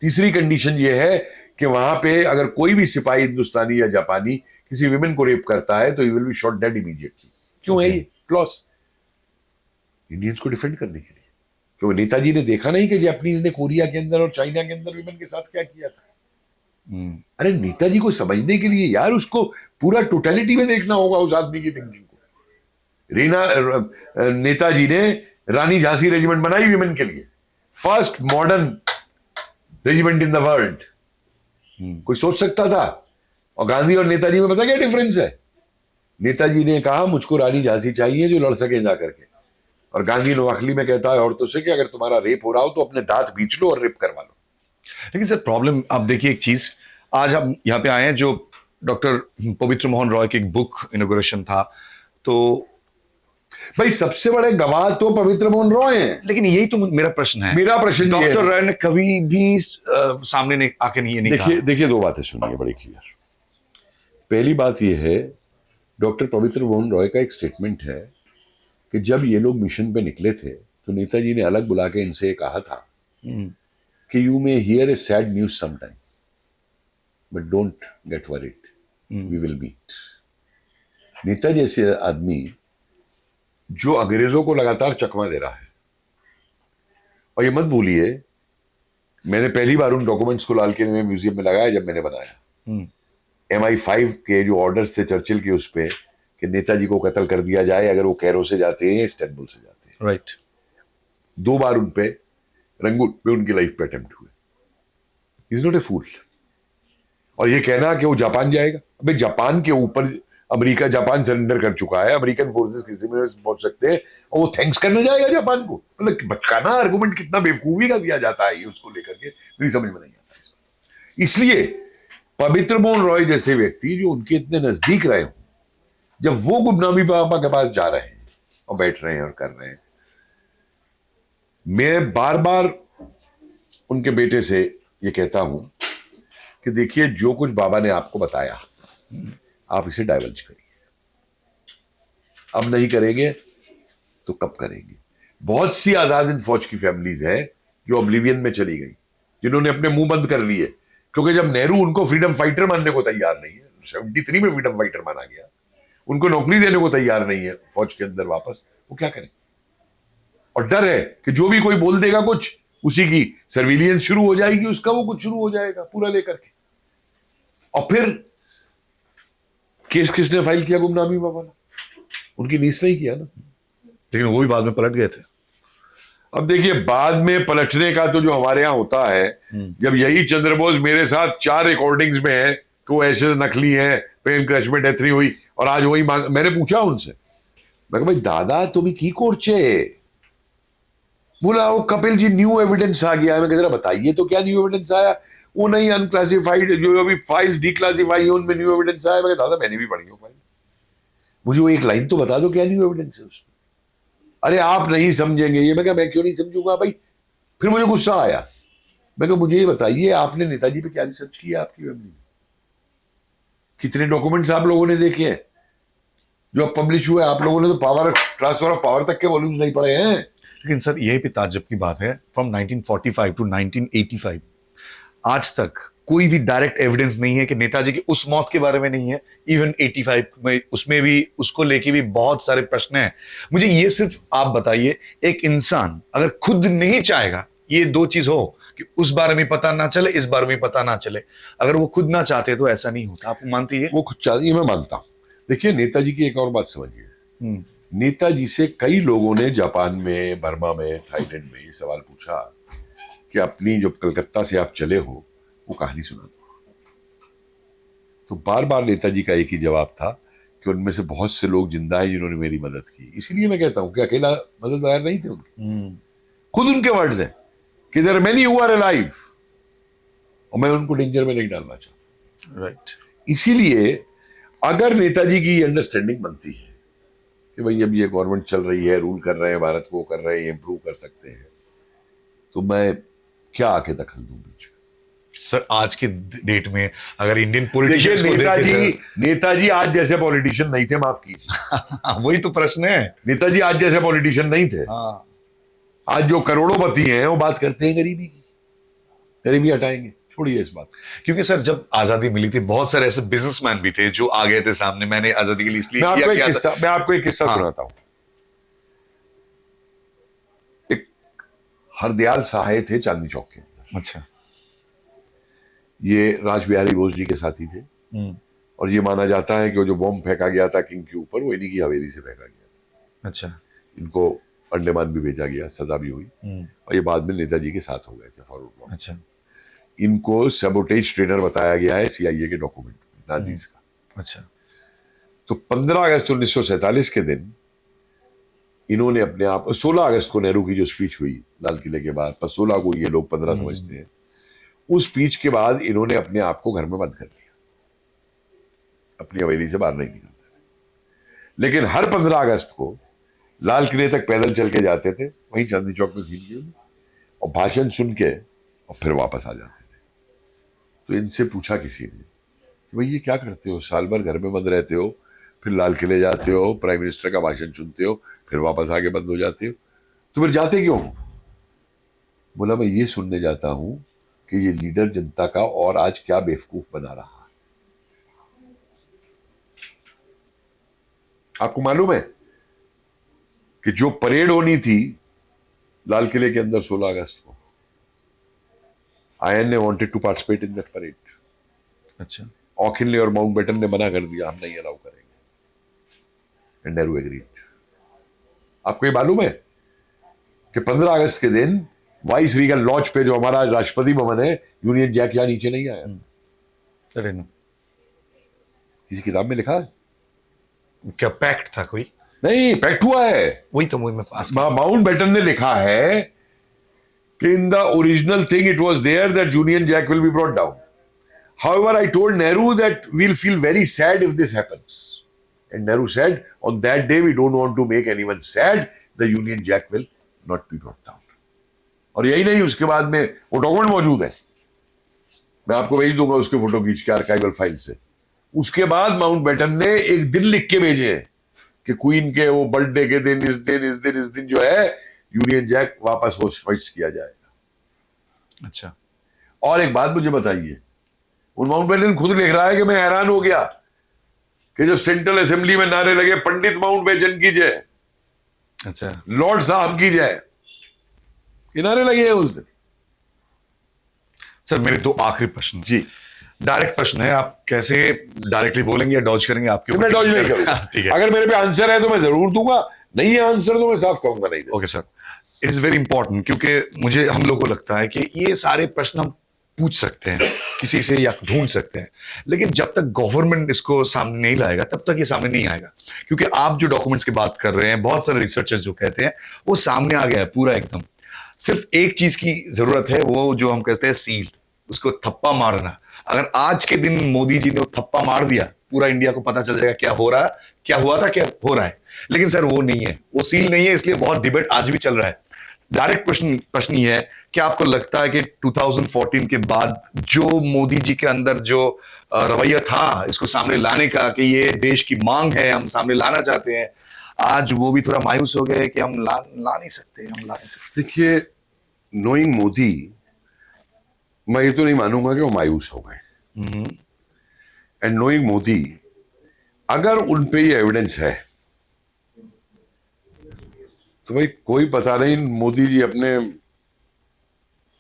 तीसरी कंडीशन यह है कि वहां पे अगर कोई भी सिपाही हिंदुस्तानी या जापानी किसी विमेन को रेप करता है तो he will be shot dead immediately. क्यों है ये क्लॉज? इंडियंस को डिफेंड करने के लिए। क्योंकि नेताजी ने देखा नहीं कि जापानीज ने कोरिया के अंदर और चाइना के अंदर विमेन के साथ क्या किया था। अरे नेताजी को समझने के लिए यार उसको पूरा टोटलिटी में देखना होगा उस आदमी की थिंकिंग को। नेताजी ने रानी झांसी रेजिमेंट बनाई विमेन के लिए, first modern regiment in the world. कोई सोच सकता था? और गांधी और नेताजी में पता क्या डिफरेंस है? नेताजी ने कहा मुझको रानी झांसी चाहिए जो लड़ सके जाकर के, और गांधी नोआखली में कहता है औरतों से कि अगर तुम्हारा रेप हो रहा हो तो अपने दांत बीच लो और रेप करवा लो। लेकिन सर प्रॉब्लम आप देखिए एक चीज, आज हम यहाँ पे आए हैं जो डॉक्टर पवित्र मोहन रॉय की एक बुक इनॉग्रेशन था, तो भाई सबसे बड़े गवाह तो पवित्र मोहन रॉय हैं। लेकिन यही तो मेरा प्रश्न है। मेरा प्रश्न ये है। डॉक्टर रॉय ने कभी भी सामने नहीं आके नहीं देखिए कहा। देखिए, दो बातें सुनिए बड़ी क्लियर। पहली बात यह है, डॉक्टर पवित्र मोहन रॉय का एक स्टेटमेंट है कि जब ये लोग मिशन पे निकले थे तो नेताजी ने अलग बुला के इनसे कहा था कि you may hear a sad news sometime but don't get worried, we will meet. नेता जैसे आदमी जो अंग्रेजों को लगातार चकमा दे रहा है, और ये मत भूलिए मैंने पहली बार उन डॉक्यूमेंट्स को लाल किले में म्यूजियम में लगाया जब मैंने बनाया। MI5 के जो ऑर्डर्स थे चर्चिल के उस पे कि नेताजी को कत्ल कर दिया जाए अगर वो कैरो से जाते हैं या इस्तांबुल से जाते हैं। राइट। 2 बार उन पे रंगून पे उनकी लाइफ पे अटेम्प्ट हुए। इज नॉट ए फूल। और ये कहना कि वो जापान जाएगा, अबे जापान के ऊपर अमेरिका, जापान सरेंडर कर चुका है, अमेरिकन फोर्सेस किसी में पहुंच सकते हैं और वो थैंक्स करने जाएगा जापान को? मतलब बचकाना आर्गुमेंट कितना बेवकूफी का दिया जाता है ये उसको लेकर के, मेरी समझ में नहीं आता इसमें। इसलिए पवित्र मोहन रॉय जैसे व्यक्ति जो उनके इतने नजदीक रहे हो, जब वो गुमनामी पापा के पास जा रहे हैं और बैठ रहे हैं और कर रहे हैं, मैं बार बार उनके बेटे से ये कहता हूं कि देखिए जो कुछ बाबा ने आपको बताया आप इसे डाइवर्ज करिए। अब नहीं करेंगे तो कब करेंगे? बहुत सी आजाद हिंद फौज की फैमिलीज हैं जो ऑब्लिवियन में चली गई, जिन्होंने अपने मुंह बंद कर लिए, क्योंकि जब नेहरू उनको फ्रीडम फाइटर मानने को तैयार नहीं है, 73 में फ्रीडम फाइटर माना गया, उनको नौकरी देने को तैयार नहीं है फौज के अंदर वापस, वो क्या करें? और डर है कि जो भी कोई बोल देगा कुछ, उसी की सर्विलियंस शुरू हो जाएगी, उसका वो कुछ शुरू हो जाएगा पूरा लेकर के। और फिर केस किसने फाइल किया? गुमनामी बाबा ने, उनकी नीस नहीं किया ना। लेकिन वो भी बाद में पलट गए थे। अब देखिए बाद में पलटने का तो जो हमारे यहां होता है, जब यही चंद्रबोस मेरे साथ 4 रिकॉर्डिंग्स में है कि वो ऐसे नकली है, प्लेन क्रैश में डेथ नहीं हुई, और आज वही मांग, मैंने पूछा उनसे, मैं कहा भाई दादा तुम की कोर्चे? बोला वो कपिल जी न्यू एविडेंस आ गया है। मैं कह रहा बताइए तो क्या न्यू एविडेंस आया? वो नहीं अनक्लासिफाइड जो अभी फाइल्स डिक्लासिफाई है उनमें न्यू एविडेंस आया। मैं दादा मैंने भी पढ़ी हो फाइल्स, मुझे वो एक लाइन तो बता दो क्या न्यू एविडेंस है उसमें। अरे आप नहीं समझेंगे ये। मैं कहा मैं क्यों नहीं समझूंगा भाई? फिर मुझे गुस्सा आया। मैं कहा मुझे ये बताइए आपने नेताजी पे क्या रिसर्च किया? आपकी फैमिली में कितने डॉक्यूमेंट्स आप लोगों ने देखे हैं जो पब्लिश हुए? आप लोगों ने तो पावर, ट्रांसफर ऑफ पावर तक के वॉल्यूम्स नहीं पढ़े हैं। लेकिन सर यही भी ताज्जुब की बात है, फ्रॉम 1945 टू 1985 आज तक कोई भी डायरेक्ट एविडेंस नहीं है कि नेताजी की उस मौत के बारे में नहीं है। इवन 85 में उसमें भी उसको लेके भी बहुत सारे प्रश्न हैं। मुझे ये सिर्फ आप बताइए, एक इंसान अगर खुद नहीं चाहेगा, ये 2 चीज हो कि उस बारे में पता ना चले, इस बारे में पता ना चले, अगर वो खुद ना चाहते तो ऐसा नहीं होता। आप मानती है? वो खुद चाहती है, मैं मानता हूं। देखिए नेताजी की एक और बात समझिए, नेताजी से कई लोगों ने जापान में, बर्मा में, थाईलैंड में ये सवाल पूछा कि अपनी जो कलकत्ता से आप चले हो वो कहानी सुना दो। तो बार बार नेताजी का एक ही जवाब था कि उनमें से बहुत से लोग जिंदा हैं जिन्होंने मेरी मदद की। इसीलिए मैं कहता हूं कि अकेला मददगार नहीं थे उनके। खुद उनके वर्ड्स हैं कि there are many who are alive, और मैं उनको डेंजर में नहीं डालना चाहता। राइट। इसीलिए अगर नेताजी की अंडरस्टैंडिंग बनती है कि भाई अब ये गवर्नमेंट चल रही है, रूल कर रहे हैं, भारत को कर रहे हैं, इंप्रूव कर सकते हैं, तो मैं क्या आके दखल दूं बीच में? सर आज के डेट में अगर इंडियन देखिए, पॉलिटिशियंस को देखें नेताजी आज जैसे पॉलिटिशियन नहीं थे, माफ कीजिए। सर वही तो प्रश्न है। नेताजी आज जैसे पॉलिटिशियन नहीं थे। हाँ आज जो करोड़ोंपति हैं वो बात करते हैं गरीबी की, गरीबी हटाएंगे, छोड़िए इस बात। क्योंकि सर जब आजादी मिली थी बहुत सारे ऐसे बिजनेसमैन भी थे जो आ गए थे सामने, मैंने आजादी के लिए इसलिए मैं आपको एक किस्सा हाँ। सुनाता हूं। एक हरदयाल सहाय थे चांदनी चौक के अंदर। अच्छा। ये राज बिहारी बोस जी के साथी थे, और ये माना जाता है कि वो जो बॉम्ब फेंका गया था किंग के ऊपर, वो इन्हीं की हवेली से फेंका गया था। अच्छा। इनको अंडमान भी भेजा गया, सजा भी हुई, और ये बाद में नेताजी के साथ हो गए थे फॉरवर्ड ब्लॉक। अच्छा। इनको सबोटेज ट्रेनर बताया गया है CIA के डॉक्यूमेंट में, नाजीज का। अच्छा। तो 15 अगस्त 1947 के दिन इन्होंने अपने आप, 16 अगस्त को नेहरू की जो स्पीच हुई लाल किले के बाहर, पर 16 को ये लोग 15 समझते हैं, उस स्पीच के बाद इन्होंने अपने आप को घर में बंद कर लिया, अपनी हवेली से बाहर नहीं निकलते थे। लेकिन हर 15 अगस्त को लाल किले तक पैदल चल के जाते थे, वहीं चांदनी चौक में थी, और भाषण सुन के और फिर वापस आ जाते थे। तो इनसे पूछा किसी ने कि भाई ये क्या करते हो, साल भर घर में बंद रहते हो, फिर लाल किले जाते हो, प्राइम मिनिस्टर का भाषण सुनते हो, फिर वापस आके बंद हो जाते हो, तो फिर जाते क्यों हो? बोला मैं ये सुनने जाता हूं कि ये लीडर जनता का और आज क्या बेवकूफ बना रहा है। आपको मालूम है कि जो परेड होनी थी लाल किले के अंदर 16 अगस्त को, IN ने wanted to participate in that parade. अच्छा। ऑकिनले और माउंटबेटन ने मना कर दिया, हम नहीं अलाउ करेंगे, एंड नेहरू एग्रीड। आपको ये मालूम है कि 15 अगस्त के दिन वाइस रीगल लॉज पे, जो हमारा राष्ट्रपति भवन है, यूनियन जैक यहां नीचे नहीं आया। अरे नो, किसी किताब में लिखा है? क्या पैक्ट था कोई? नहीं, पैक्ट हुआ है। वही तो मुझे पास माउंटबेटन ने लिखा है कि in the original thing it was there that Union Jack will be brought down. However, I told Nehru that we'll feel very sad if this happens. And Nehru said, on that day, we don't want to make anyone sad. The Union Jack will not be brought down. और यही नहीं, उसके बाद में वो document मौजूद है, मैं आपको भेज दूंगा उसके फोटो खींच के आर्काइवल फाइल से। उसके बाद माउंटबेटन ने एक दिन लिख के भेजे हैं कि क्वीन के वो बर्थडे के दिन, इस दिन जो है यूनियन जैक वापस होस्ट किया जाएगा। अच्छा। और एक बात मुझे बताइए, उन माउंटबेटन खुद लिख रहा है कि मैं हैरान हो गया कि जब सेंट्रल असेंबली में नारे लगे, पंडित माउंटबेटन की जय, अच्छा, लॉर्ड साहब की जय, ये नारे लगे हैं उस दिन। सर मेरे दो आखिरी प्रश्न। जी, डायरेक्ट प्रश्न है, आप कैसे डायरेक्टली बोलेंगे या डॉज करेंगे आपके ऊपर? मैं डॉज नहीं करूंगा। ठीक है। अगर मेरे पे आंसर है तो मैं जरूर दूंगा, नहीं है आंसर तो मैं साफ कहूंगा नहीं। Okay sir, it is very important, क्योंकि मुझे, हम लोग को लगता है कि ये सारे प्रश्न हम पूछ सकते हैं किसी से या ढूंढ सकते हैं, लेकिन जब तक गवर्नमेंट इसको सामने नहीं लाएगा तब तक ये सामने नहीं आएगा। क्योंकि आप जो डॉक्यूमेंट्स की बात कर रहे हैं, बहुत सारे रिसर्चर्स जो कहते हैं वो सामने आ गया है पूरा एकदम। सिर्फ एक चीज की जरूरत है, वो जो हम कहते हैं सील, उसको थप्पा मारना। अगर आज के दिन मोदी जी ने वो थप्पा मार दिया, पूरा इंडिया को पता चल जाएगा क्या हो रहा है, क्या हुआ था, क्या हो रहा है। लेकिन सर वो नहीं है, वो सील नहीं है, इसलिए बहुत डिबेट आज भी चल रहा है। डायरेक्ट प्रश्न ये है कि आपको लगता है कि 2014 के बाद जो मोदी जी के अंदर जो रवैया था इसको सामने लाने का, कि ये देश की मांग है, हम सामने लाना चाहते हैं, आज वो भी थोड़ा मायूस हो गए कि हम ला नहीं सकते। देखिए, नोइंग मोदी, मैं ये तो नहीं मानूंगा कि वो मायूस हो गए। एंड नोइंग मोदी, अगर उन पे ये एविडेंस है तो भाई कोई पता नहीं मोदी जी अपने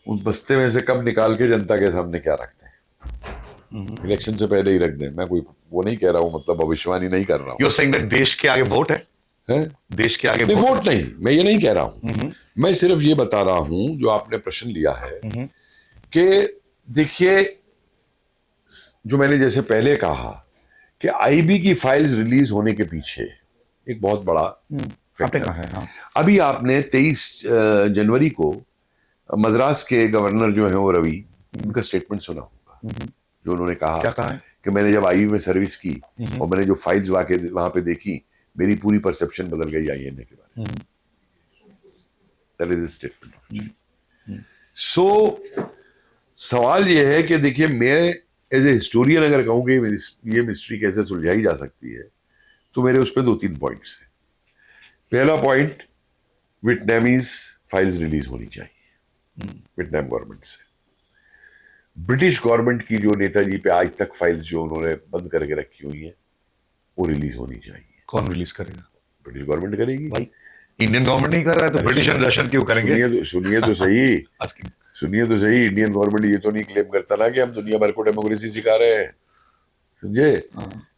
उन बस्ते में से कब निकाल के जनता के सामने क्या रखते हैं। इलेक्शन से पहले ही रख दें। मैं कोई वो नहीं कह रहा हूं, मतलब भविष्यवाणी नहीं कर रहा हूं। You're saying that देश के आगे वोट है? देश के आगे नहीं, वोट नहीं, मैं ये नहीं कह रहा हूं। मैं सिर्फ ये बता रहा हूं, जो आपने प्रश्न लिया है, कि देखिए, जो मैंने जैसे पहले कहा कि IB की फाइल्स रिलीज होने के पीछे एक बहुत बड़ा आपने कहा है। हाँ। अभी आपने 23 जनवरी को मद्रास के गवर्नर जो है वो रवि, उनका स्टेटमेंट सुना होगा, जो उन्होंने कहा, क्या कहा है? कि मैंने जब IB में सर्विस की और मैंने जो फाइल्स वहां पे देखी, मेरी पूरी परसेप्शन बदल गई INA के बारे में। That is statement of. So सवाल यह है कि देखिए, मैं एज ए हिस्टोरियन अगर कहूं कि ये मिस्ट्री कैसे सुलझाई जा सकती है, तो मेरे उस पर 2-3 पॉइंट्स हैं। पहला पॉइंट, वियतनामीज फाइल्स रिलीज होनी चाहिए वियतनाम गवर्नमेंट से। ब्रिटिश गवर्नमेंट की जो नेताजी पे आज तक फाइल्स जो उन्होंने बंद करके रखी हुई है, वो रिलीज होनी चाहिए। कौन रिलीज करेगा? ब्रिटिश गवर्नमेंट करेगी भाई, इंडियन गवर्नमेंट नहीं कर रहा है तो ब्रिटिश एंड रशियन क्यों करेंगे? सुनिए तो सही Asking. सुनिए तो सही, इंडियन गवर्नमेंट ये तो नहीं क्लेम करता ना कि हम दुनिया भर को डेमोक्रेसी सिखा रहे हैं, समझे?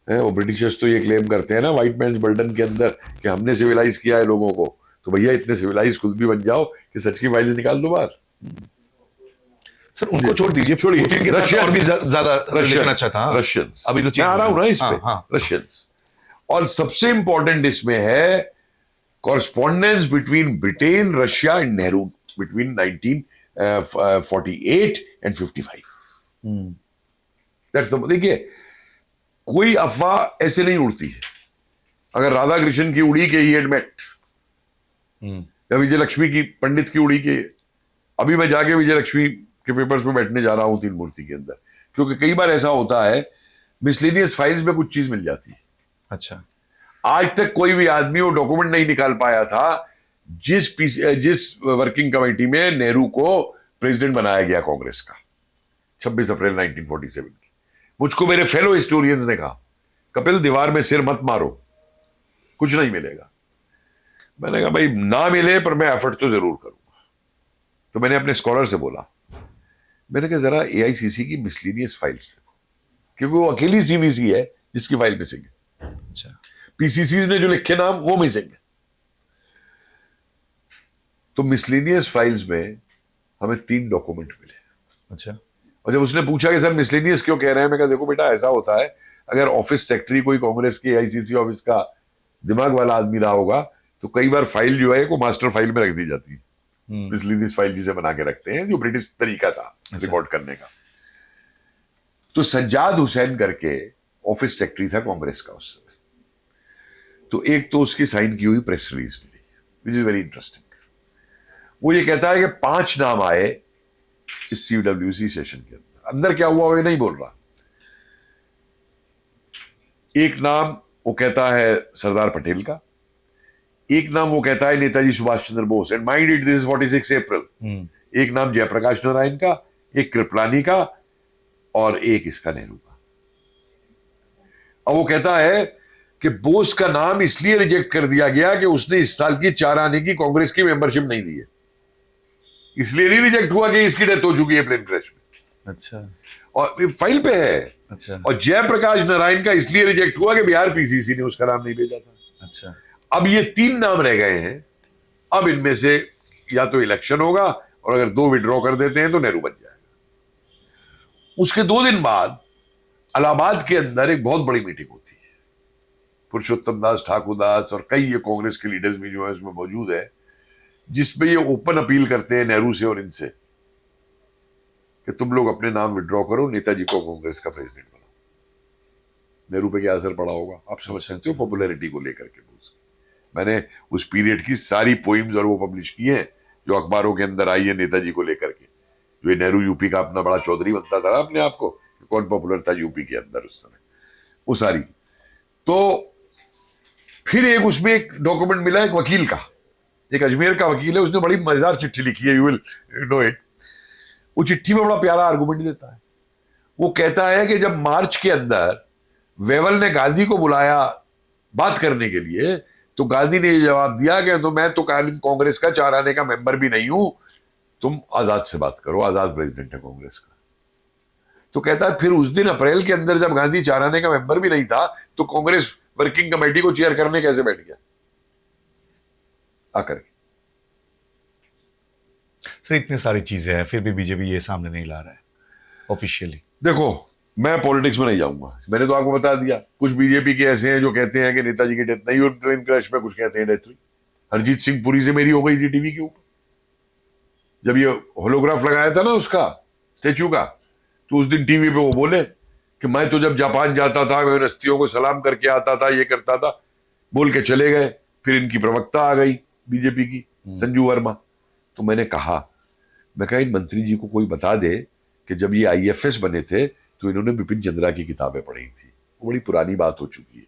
वो ब्रिटिशर्स तो ये क्लेम करते हैं ना व्हाइट मैन्स बर्डन के अंदर कि हमने सिविलाइज किया है लोगों को। तो भैया इतने सिविलाइज खुद भी बन जाओ कि सच की फाइल्स निकाल दो बाहर। सर उनको छोड़ दीजिए, छोड़िए। पुतिन के साथ और भी ज्यादा रिलेशन अच्छा था। रशियंस, अभी तो मैं आ रहा हूं ना इस हाँ, पे। हाँ। रशियंस, और सबसे इंपॉर्टेंट इसमें है correspondence between Britain, Russia and Nehru between 1948 and 55। That's the, देखिए कोई अफवाह ऐसे नहीं उड़ती है। अगर राधा कृष्ण की उड़ी के ही had met, या विजय लक्ष्मी की, पंडित की उड़ी के, अभी मैं जाके विजय लक्ष्मी के पेपर्स पे बैठने जा रहा हूं तीन मूर्ति के अंदर, क्योंकि कई बार ऐसा होता है मिसलेनियस फाइल्स में कुछ चीज मिल जाती है। अच्छा, आज तक कोई भी आदमी वो डॉक्यूमेंट नहीं निकाल पाया था जिस वर्किंग कमेटी में नेहरू को प्रेसिडेंट बनाया गया कांग्रेस का 26 अप्रैल 1947 की। मुझको मेरे फेलो हिस्टोरियंस ने कहा, कपिल दीवार में सिर मत मारो, कुछ नहीं मिलेगा। मैंने कहा भाई ना मिले पर मैं एफर्ट तो जरूर करूंगा। तो मैंने अपने स्कॉलर से बोला, मैंने कहा जरा एआईसीसी की मिसलेनियस फाइल्स देखो, क्योंकि वो अकेली सीवीसी है जिसकी फाइल मिसिंग है। अच्छा, पीसीसीज ने जो लिखे नाम वो मिसिंग है। तो मिसलेनियस फाइल्स में हमें 3 डॉक्यूमेंट मिले। अच्छा, और जब उसने पूछा कि सर मिसलेनियस क्यों कह रहे हैं, मैं कहा देखो बेटा ऐसा होता है, अगर ऑफिस सेक्रेटरी कोई कांग्रेस के आईसीसी ऑफिस का दिमाग वाला आदमी रहा होगा तो कई बार फाइल जो है वो मास्टर फाइल में रख दी जाती है। मिसलेनियस फाइल जिसे बना के रखते हैं, जो ब्रिटिश तरीका था रिकॉर्ड करने का। तो सज्जाद हुसैन करके ऑफिस सेक्रेटरी था कांग्रेस का उस समय। तो एक तो उसकी साइन की हुई प्रेस रिलीज मिली, विच इज वेरी इंटरेस्टिंग। वो ये कहता है कि 5 नाम आए इस सीडब्ल्यूसी सेशन के अंदर। अंदर क्या हुआ वो नहीं बोल रहा। एक नाम वो कहता है सरदार पटेल का, एक नाम वो कहता है Netaji Subhash Chandra Bose, and mind it this is 46 April. एक नाम जयप्रकाश नारायण का, एक कृपलानी का, और एक इसका नेहरू का। और वो कहता है कि बोस का नाम इसलिए रिजेक्ट कर दिया गया कि उसने इस साल की 4 आने की कांग्रेस की मेंबरशिप नहीं दी है, इसलिए नहीं रिजेक्ट हुआ कि इसकी डेथ हो चुकी है प्लेन क्रैश में। अच्छा, और फाइल पे है। अच्छा, और जयप्रकाश नारायण का इसलिए रिजेक्ट हुआ कि बिहार पीसीसी ने उसका नाम नहीं भेजा था। अच्छा, अब ये 3 नाम रह गए हैं। अब इनमें से या तो इलेक्शन होगा, और अगर 2 विड्रॉ कर देते हैं तो नेहरू बन जाएगा। उसके 2 दिन बाद इलाहाबाद के अंदर एक बहुत बड़ी मीटिंग होती है। पुरुषोत्तम दास, ठाकुर दास और कई ये कांग्रेस के लीडर्स भी जो है उसमें मौजूद है, जिसमें ये ओपन अपील करते हैं नेहरू से और इनसे कि तुम लोग अपने नाम विड्रॉ करो, नेताजी को कांग्रेस का प्रेसिडेंट बनाओ। नेहरू पे क्या असर पड़ा होगा आप समझ सकते हो, पॉपुलैरिटी को लेकर के। मैंने उस पीरियड की सारी पोइम्स और वो पब्लिश की हैं जो अखबारों के अंदर आई है नेताजी को लेकर के। जो नेहरू यूपी का अपना बड़ा चौधरी बनता था अपने आप को, कौन पॉपुलर था यूपी के अंदर उस समय, वो सारी। तो फिर एक उसमें एक डॉक्यूमेंट मिला एक वकील का, एक अजमेर का वकील है, उसने बड़ी मजेदार चिट्ठी लिखी है, यू विल नो इट। वो चिट्ठी में बड़ा प्यारा आर्गुमेंट देता है। वो कहता है कि जब मार्च के अंदर वेवल ने गांधी को बुलाया बात करने के लिए, तो गांधी ने जवाब दिया कि तो मैं तो कांग्रेस का 4 आने का मेंबर भी नहीं हूं, तुम आजाद से बात करो, आजाद प्रेसिडेंट है कांग्रेस का। तो कहता है फिर उस दिन अप्रैल के अंदर जब गांधी 4 आने का मेंबर भी नहीं था, तो कांग्रेस वर्किंग कमेटी को चेयर करने कैसे बैठ गया आकर के। सर इतनी सारी चीजें हैं, फिर भी बीजेपी ये सामने नहीं ला रहा है ऑफिशियली। देखो मैं पॉलिटिक्स में नहीं जाऊंगा, मैंने तो आपको बता दिया। कुछ बीजेपी के ऐसे हैं जो कहते हैं कि नेताजी की डेथ नहीं हुई प्लेन क्रैश में, कुछ कहते हैं डेथ हुई। हरजीत सिंह पुरी से मेरी हो गई थी टीवी के ऊपर, जब ये होलोग्राफ लगाया था ना उसका स्टेच्यू का, तो उस दिन टीवी पे वो बोले कि मैं तो जब जापान जाता था मैं हस्तियों को सलाम करके आता था, ये करता था, बोल के चले गए। फिर इनकी प्रवक्ता आ गई बीजेपी की, संजू वर्मा। तो मैंने कहा, मैं कहा इन मंत्री जी को कोई बता दे कि जब ये आईएफएस बने थे तो इन्होंने बिपिन चंद्रा की किताबें पढ़ी थी। वो बड़ी पुरानी बात हो चुकी है,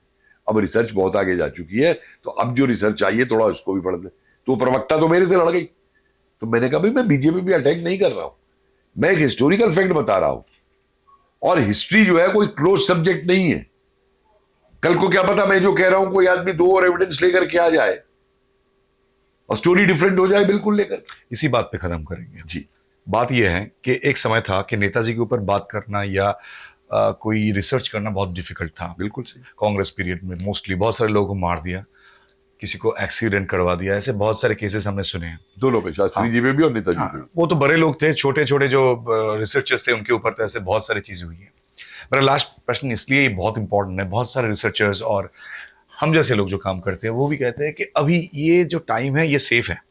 अब रिसर्च बहुत आगे जा चुकी है, तो अब जो रिसर्च चाहिए थोड़ा उसको भी पढ़ ले। तो प्रवक्ता तो मेरे से लड़ गई। तो मैंने कहा भाई मैं बीजेपी भी अटैक नहीं कर रहा हूं, मैं एक हिस्टोरिकल फैक्ट बता रहा हूं, और हिस्ट्री जो है कोई क्लोज सब्जेक्ट नहीं है। कल को क्या पता मैं जो कह रहा हूं कोई आदमी दो और एविडेंस लेकर के आ जाए और स्टोरी डिफरेंट हो जाए बिल्कुल लेकर। इसी बात पे खत्म करेंगे जी, बात यह है कि एक समय था कि नेताजी के ऊपर बात करना या कोई रिसर्च करना बहुत डिफिकल्ट था। बिल्कुल सही। कांग्रेस पीरियड में मोस्टली बहुत सारे लोगों को मार दिया, किसी को एक्सीडेंट करवा दिया, ऐसे बहुत सारे केसेस हमने सुने हैं। दोनों पे, शास्त्री जी पे भी और नेताजी पे भी। वो तो बड़े लोग थे, छोटे छोटे जो रिसर्चर्स थे उनके ऊपर तो ऐसे बहुत सारी चीजें हुई हैं। मेरा लास्ट प्रश्न इसलिए ये बहुत इंपॉर्टेंट है, बहुत सारे रिसर्चर्स और हम जैसे लोग जो काम करते हैं वो भी कहते हैं कि अभी ये जो टाइम है ये सेफ है,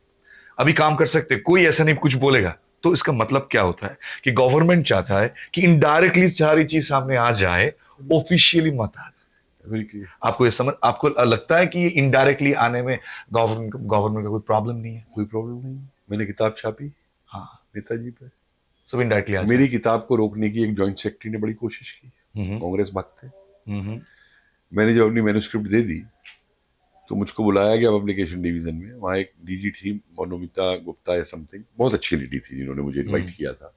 अभी काम कर सकते हैं, कोई ऐसा नहीं कुछ बोलेगा। तो इसका मतलब क्या होता है कि गवर्नमेंट चाहता है कि इनडायरेक्टली सारी चीज सामने आ जाए, ऑफिशियली मत आ जाए। आपको ये समझ, आपको लगता है कि ये इनडायरेक्टली आने में गवर्नमेंट का कोई प्रॉब्लम नहीं है? कोई प्रॉब्लम नहीं। मैंने किताब छापी हाँ, नेताजी पे, सब इनडायरेक्टली आ मेरी किताब को रोकने की एक जॉइंट सेक्रेटरी ने बड़ी कोशिश की, कांग्रेस भक्त थे। मैंने जब अपनी मैन्युस्क्रिप्ट दे दी तो मुझको बुलाया गया पब्लिकेशन डिवीजन में। वहाँ एक डीजी थी मनोमिता गुप्ता या समथिंग, बहुत अच्छी लेडी थी जिन्होंने मुझे इनवाइट किया था।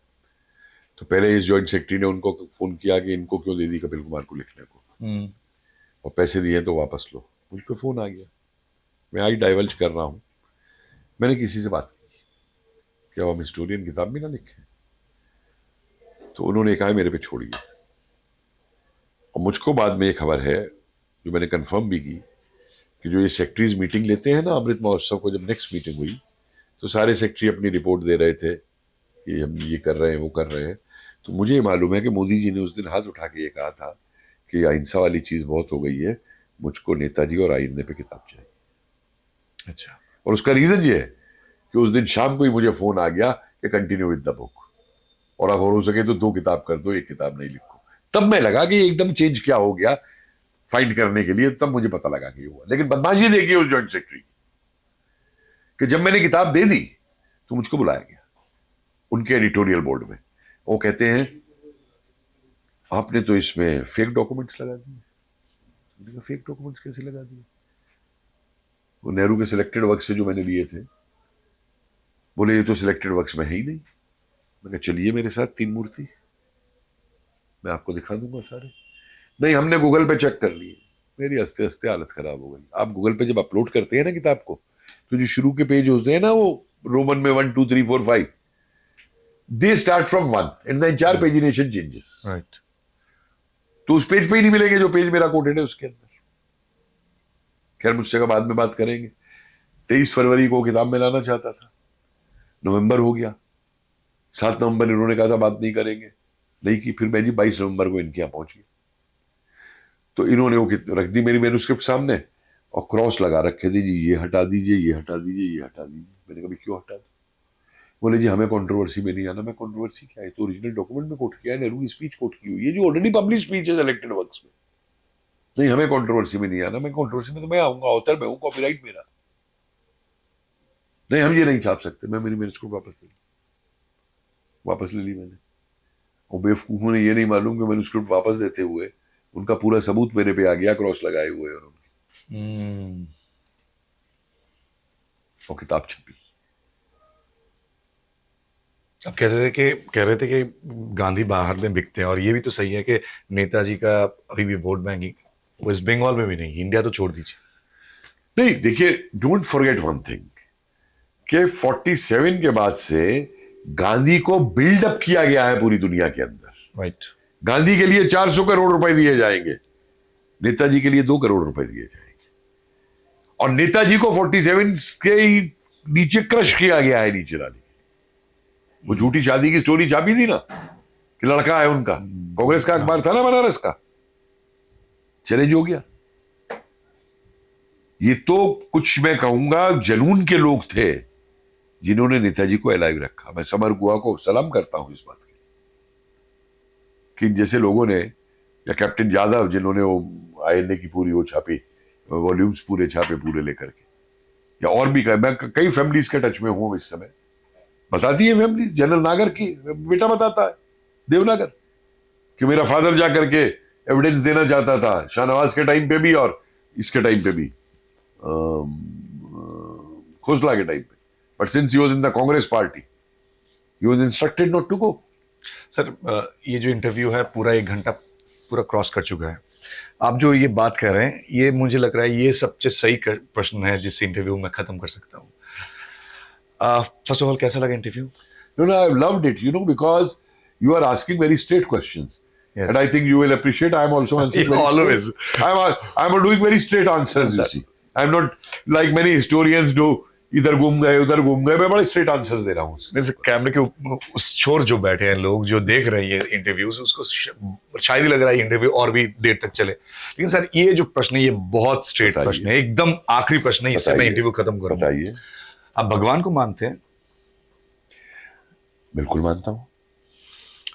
तो पहले इस जॉइंट सेक्रेटरी ने उनको फोन किया कि इनको क्यों दे दी कपिल कुमार को लिखने को, और पैसे दिए तो वापस लो। मुझ पर फोन आ गया, मैं आई डाइवर्ज कर रहा हूँ। मैंने किसी से बात की क्या हम हिस्टोरियन किताब भी ना लिखें, तो उन्होंने कहा मेरे पे छोड़िए। और मुझको बाद में ये खबर है जो मैंने कंफर्म भी की कि जो ये सेक्रेटरीज मीटिंग लेते हैं ना अमृत महोत्सव को, जब नेक्स्ट मीटिंग हुई तो सारे सेक्रेटरी अपनी रिपोर्ट दे रहे थे कि हम ये कर रहे हैं वो कर रहे हैं। तो मुझे ये मालूम है कि मोदी जी ने उस दिन हाथ उठा के ये कहा था कि अहिंसा वाली चीज़ बहुत हो गई है, मुझको नेताजी और आईएनए पे किताब चाहिए। अच्छा। और उसका रीज़न ये है कि उस दिन शाम को ही मुझे फ़ोन आ गया कि कंटिन्यू विद द बुक, और अगर हो सके तो 2 किताब कर दो, 1 किताब नहीं लिखो। तब मैं लगा कि एकदम चेंज क्या हो गया फाइंड करने के लिए, तब मुझे पता लगा कि हुआ। लेकिन बदमाशी देखिए उस जॉइंट सेक्रेटरी की कि जब मैंने किताब दे दी तो मुझको बुलाया गया उनके एडिटोरियल बोर्ड में। वो कहते हैं आपने तो इसमें फेक डॉक्यूमेंट्स लगा दिए। फेक डॉक्यूमेंट्स कैसे लगा दिए? वो नेहरू के सिलेक्टेड वर्क्स से जो मैंने लिए थे, बोले ये तो सिलेक्टेड वर्क्स में है ही नहीं। मैंने कहा चलिए मेरे साथ 3 मूर्ति, मैं आपको दिखा दूंगा सारे। नहीं, हमने गूगल पे चेक कर लिए। मेरी हंसते हंसते हालत खराब हो गई। आप गूगल पे जब अपलोड करते हैं ना किताब को, तो जो शुरू के पेज होते हैं ना वो रोमन में 1 2 3 4 5, they start from 1 and the entire pagination changes. Right. तो उस पेज पे ही नहीं मिलेंगे जो पेज मेरा कोटेड है उसके अंदर। खैर मुझसे का बाद में बात करेंगे। 23 फरवरी को किताब में लाना चाहता था, नवंबर हो गया, 7 नवंबर इन्होंने कहा था बात नहीं करेंगे, नहीं की। फिर मैं जी 22 नवंबर को इनके यहाँ पहुंच गया। तो इन्होंने वो रख दी मेरी मैन्युस्क्रिप्ट सामने और क्रॉस लगा रखे थे, जी ये हटा दीजिए, ये हटा दीजिए, ये हटा दीजिए। मैंने कहा क्यों हटा दो? बोले जी हमें कंट्रोवर्सी में नहीं आना। मैं कंट्रोवर्सी क्या है, तो ओरिजिनल डॉक्यूमेंट में कोट किया है, नेहरू की स्पीच कोट की हुई है जो ऑलरेडी पब्लिश स्पीच है सिलेक्टेड वर्क्स में। नहीं हमें कंट्रोवर्सी में नहीं आना। मैं कंट्रोवर्सी में तो मैं आऊंगा, ऑथर मैं हूं, कॉपीराइट मेरा। नहीं हम ये नहीं छाप सकते। मैं मेरी मैन्युस्क्रिप्ट वापस ले ली मैंने। और बेवकूफों ने ये नहीं मालूम कि मैन्युस्क्रिप्ट वापस देते हुए उनका पूरा सबूत मेरे पे आ गया, क्रॉस लगाए हुए, और वो किताब छपी। अब कह रहे थे कि गांधी बाहर में बिकते हैं, और ये भी तो सही है कि नेताजी का अभी भी वोट बैंक वेस्ट बंगाल में भी नहीं, इंडिया तो छोड़ दीजिए। नहीं देखिए, डोंट फॉरगेट वन थिंग कि 47 के बाद से गांधी को बिल्डअप किया गया है पूरी दुनिया के अंदर। राइट। गांधी के लिए 400 करोड़ रुपए दिए जाएंगे, नेताजी के लिए 2 करोड़ रुपए दिए जाएंगे। और नेताजी को 47 के नीचे क्रश किया गया है, नीचे लाने। वो झूठी शादी की स्टोरी छापी थी ना कि लड़का है उनका, कांग्रेस का अखबार था ना बनारस का, चैलेंज हो गया। ये तो कुछ मैं कहूंगा जनून के लोग थे जिन्होंने नेताजी को अलाइव रखा। मैं समर गुहा को सलाम करता हूं इस बात के, कि जैसे लोगों ने, या कैप्टन यादव जिन्होंने वो आईएनए की पूरी वो छापी, वॉल्यूम्स पूरे छापे पूरे लेकर के, या और भी मैं कई फैमिलीज के टच में हूं इस समय। बताती है फैमिलीज, जनरल नागर की बेटा बताता है देवनागर, कि मेरा फादर जा करके एविडेंस देना चाहता था शाहनवाज के टाइम पे भी और इसके टाइम पे भी, खोसला के टाइम पे, but since he was in the Congress party he was instructed not to go. Sir ये जो इंटरव्यू है पूरा 1 घंटा पूरा क्रॉस कर चुका है। आप जो ये बात कर रहे हैं ये मुझे लग रहा है ये सबसे सही प्रश्न है जिससे इंटरव्यू मैं खत्म कर सकता हूँ। फर्स्ट ऑफ ऑल कैसा लगा interview? No, no, I've loved it, because you are asking very straight questions. Yes. And I think you will appreciate I am also answering very Always. straight. I'm doing very straight answers, you see. I'm not like many historians do, इधर घूम गए उधर घूम गए, मैं बड़े straight answers दे रहा हूँ। जैसे कैमरे के उस छोर जो बैठे हैं लोग जो देख रहे हैं ये इंटरव्यूज, उसको शायद ही लग रहा है इंटरव्यू और भी देर तक चले। लेकिन सर ये जो प्रश्न है ये बहुत स्ट्रेट प्रश्न है, एकदम आखिरी प्रश्न है, इससे मैं इंटरव्यू खत्म करूंगा। बताइए। आप भगवान को मानते हैं? बिल्कुल मानता हूँ।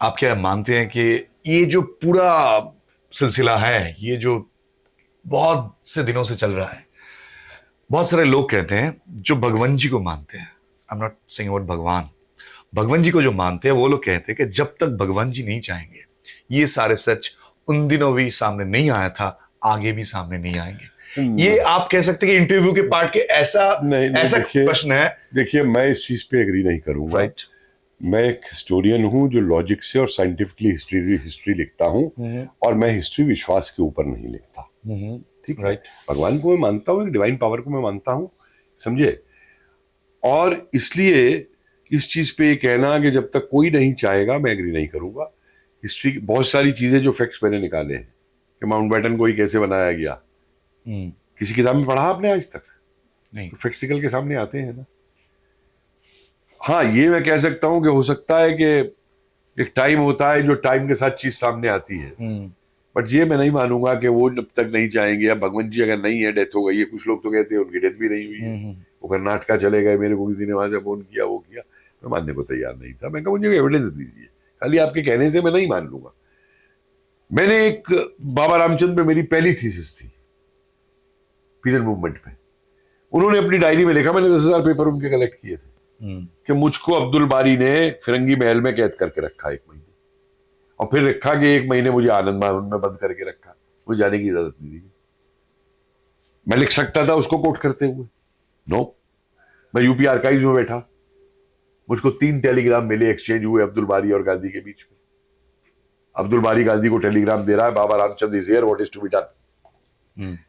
आप क्या मानते हैं कि ये जो पूरा सिलसिला है, ये जो बहुत से दिनों से चल रहा है, बहुत सारे लोग कहते हैं जो भगवान जी को मानते हैं, I am not saying about भगवान, भगवान जी को जो मानते हैं वो लोग कहते हैं कि जब तक भगवान जी नहीं चाहेंगे ये सारे सच उन दिनों भी सामने नहीं आया था, आगे भी सामने नहीं आएंगे। ये आप कह सकते हैं कि इंटरव्यू के पार्ट के ऐसा प्रश्न है। देखिए मैं इस चीज पे एग्री नहीं करूंगा। राइट। मैं एक हिस्टोरियन हूं जो लॉजिक से और साइंटिफिकली हिस्ट्री लिखता हूं, और मैं हिस्ट्री विश्वास के ऊपर नहीं लिखता। ठीक है। भगवान को मैं मानता हूं, एक डिवाइन पावर को मैं मानता हूं, समझे। और इसलिए इस चीज पे ये कहना कि जब तक कोई नहीं चाहेगा, मैं एग्री नहीं करूंगा। हिस्ट्री की बहुत सारी चीजें जो फैक्ट्स मैंने निकाले हैं कि माउंटबेटन को ही कैसे बनाया गया, किसी किताब में पढ़ा आपने आज तक? नहीं। तो फैक्ट्स निकल के सामने आते हैं ना। हाँ, ये मैं कह सकता हूं कि हो सकता है कि एक टाइम होता है जो टाइम के साथ चीज सामने आती है, बट ये मैं नहीं मानूंगा कि वो जब तक नहीं चाहेंगे, या भगवान जी अगर नहीं है, डेथ हो गई है, कुछ लोग तो कहते हैं उनकी डेथ भी नहीं हुई है, वो कर्नाटका चले गए, मेरे को किसी ने वहां से फोन किया, वो किया, मैं मानने को तैयार नहीं था। मैं कहा मुझे एविडेंस दीजिए, खाली आपके कहने से मैं नहीं मान लूंगा। मैंने एक बाबा रामचंद्र पे मेरी पहली थीसिस थी पीजेंट मूवमेंट पे, उन्होंने अपनी डायरी में लिखा, मैंने 10,000 पेपर उनके कलेक्ट किए थे, कि मुझको अब्दुल बारी ने फिरंगी महल में कैद करके रखा 1 महीने, और फिर रखा कि 1 महीने मुझे आनंद भवन में बंद करके रखा, मुझे जाने की इजाजत नहीं दी। मैं लिख सकता था उसको कोट करते हुए, नो। मैं यूपी आर्काइव्स में बैठा, मुझको 3 टेलीग्राम मिले, एक्सचेंज हुए अब्दुल बारी और गांधी के बीच में। अब्दुल बारी गांधी को टेलीग्राम दे रहा है, Baba Ramchandra is here, what is to be done.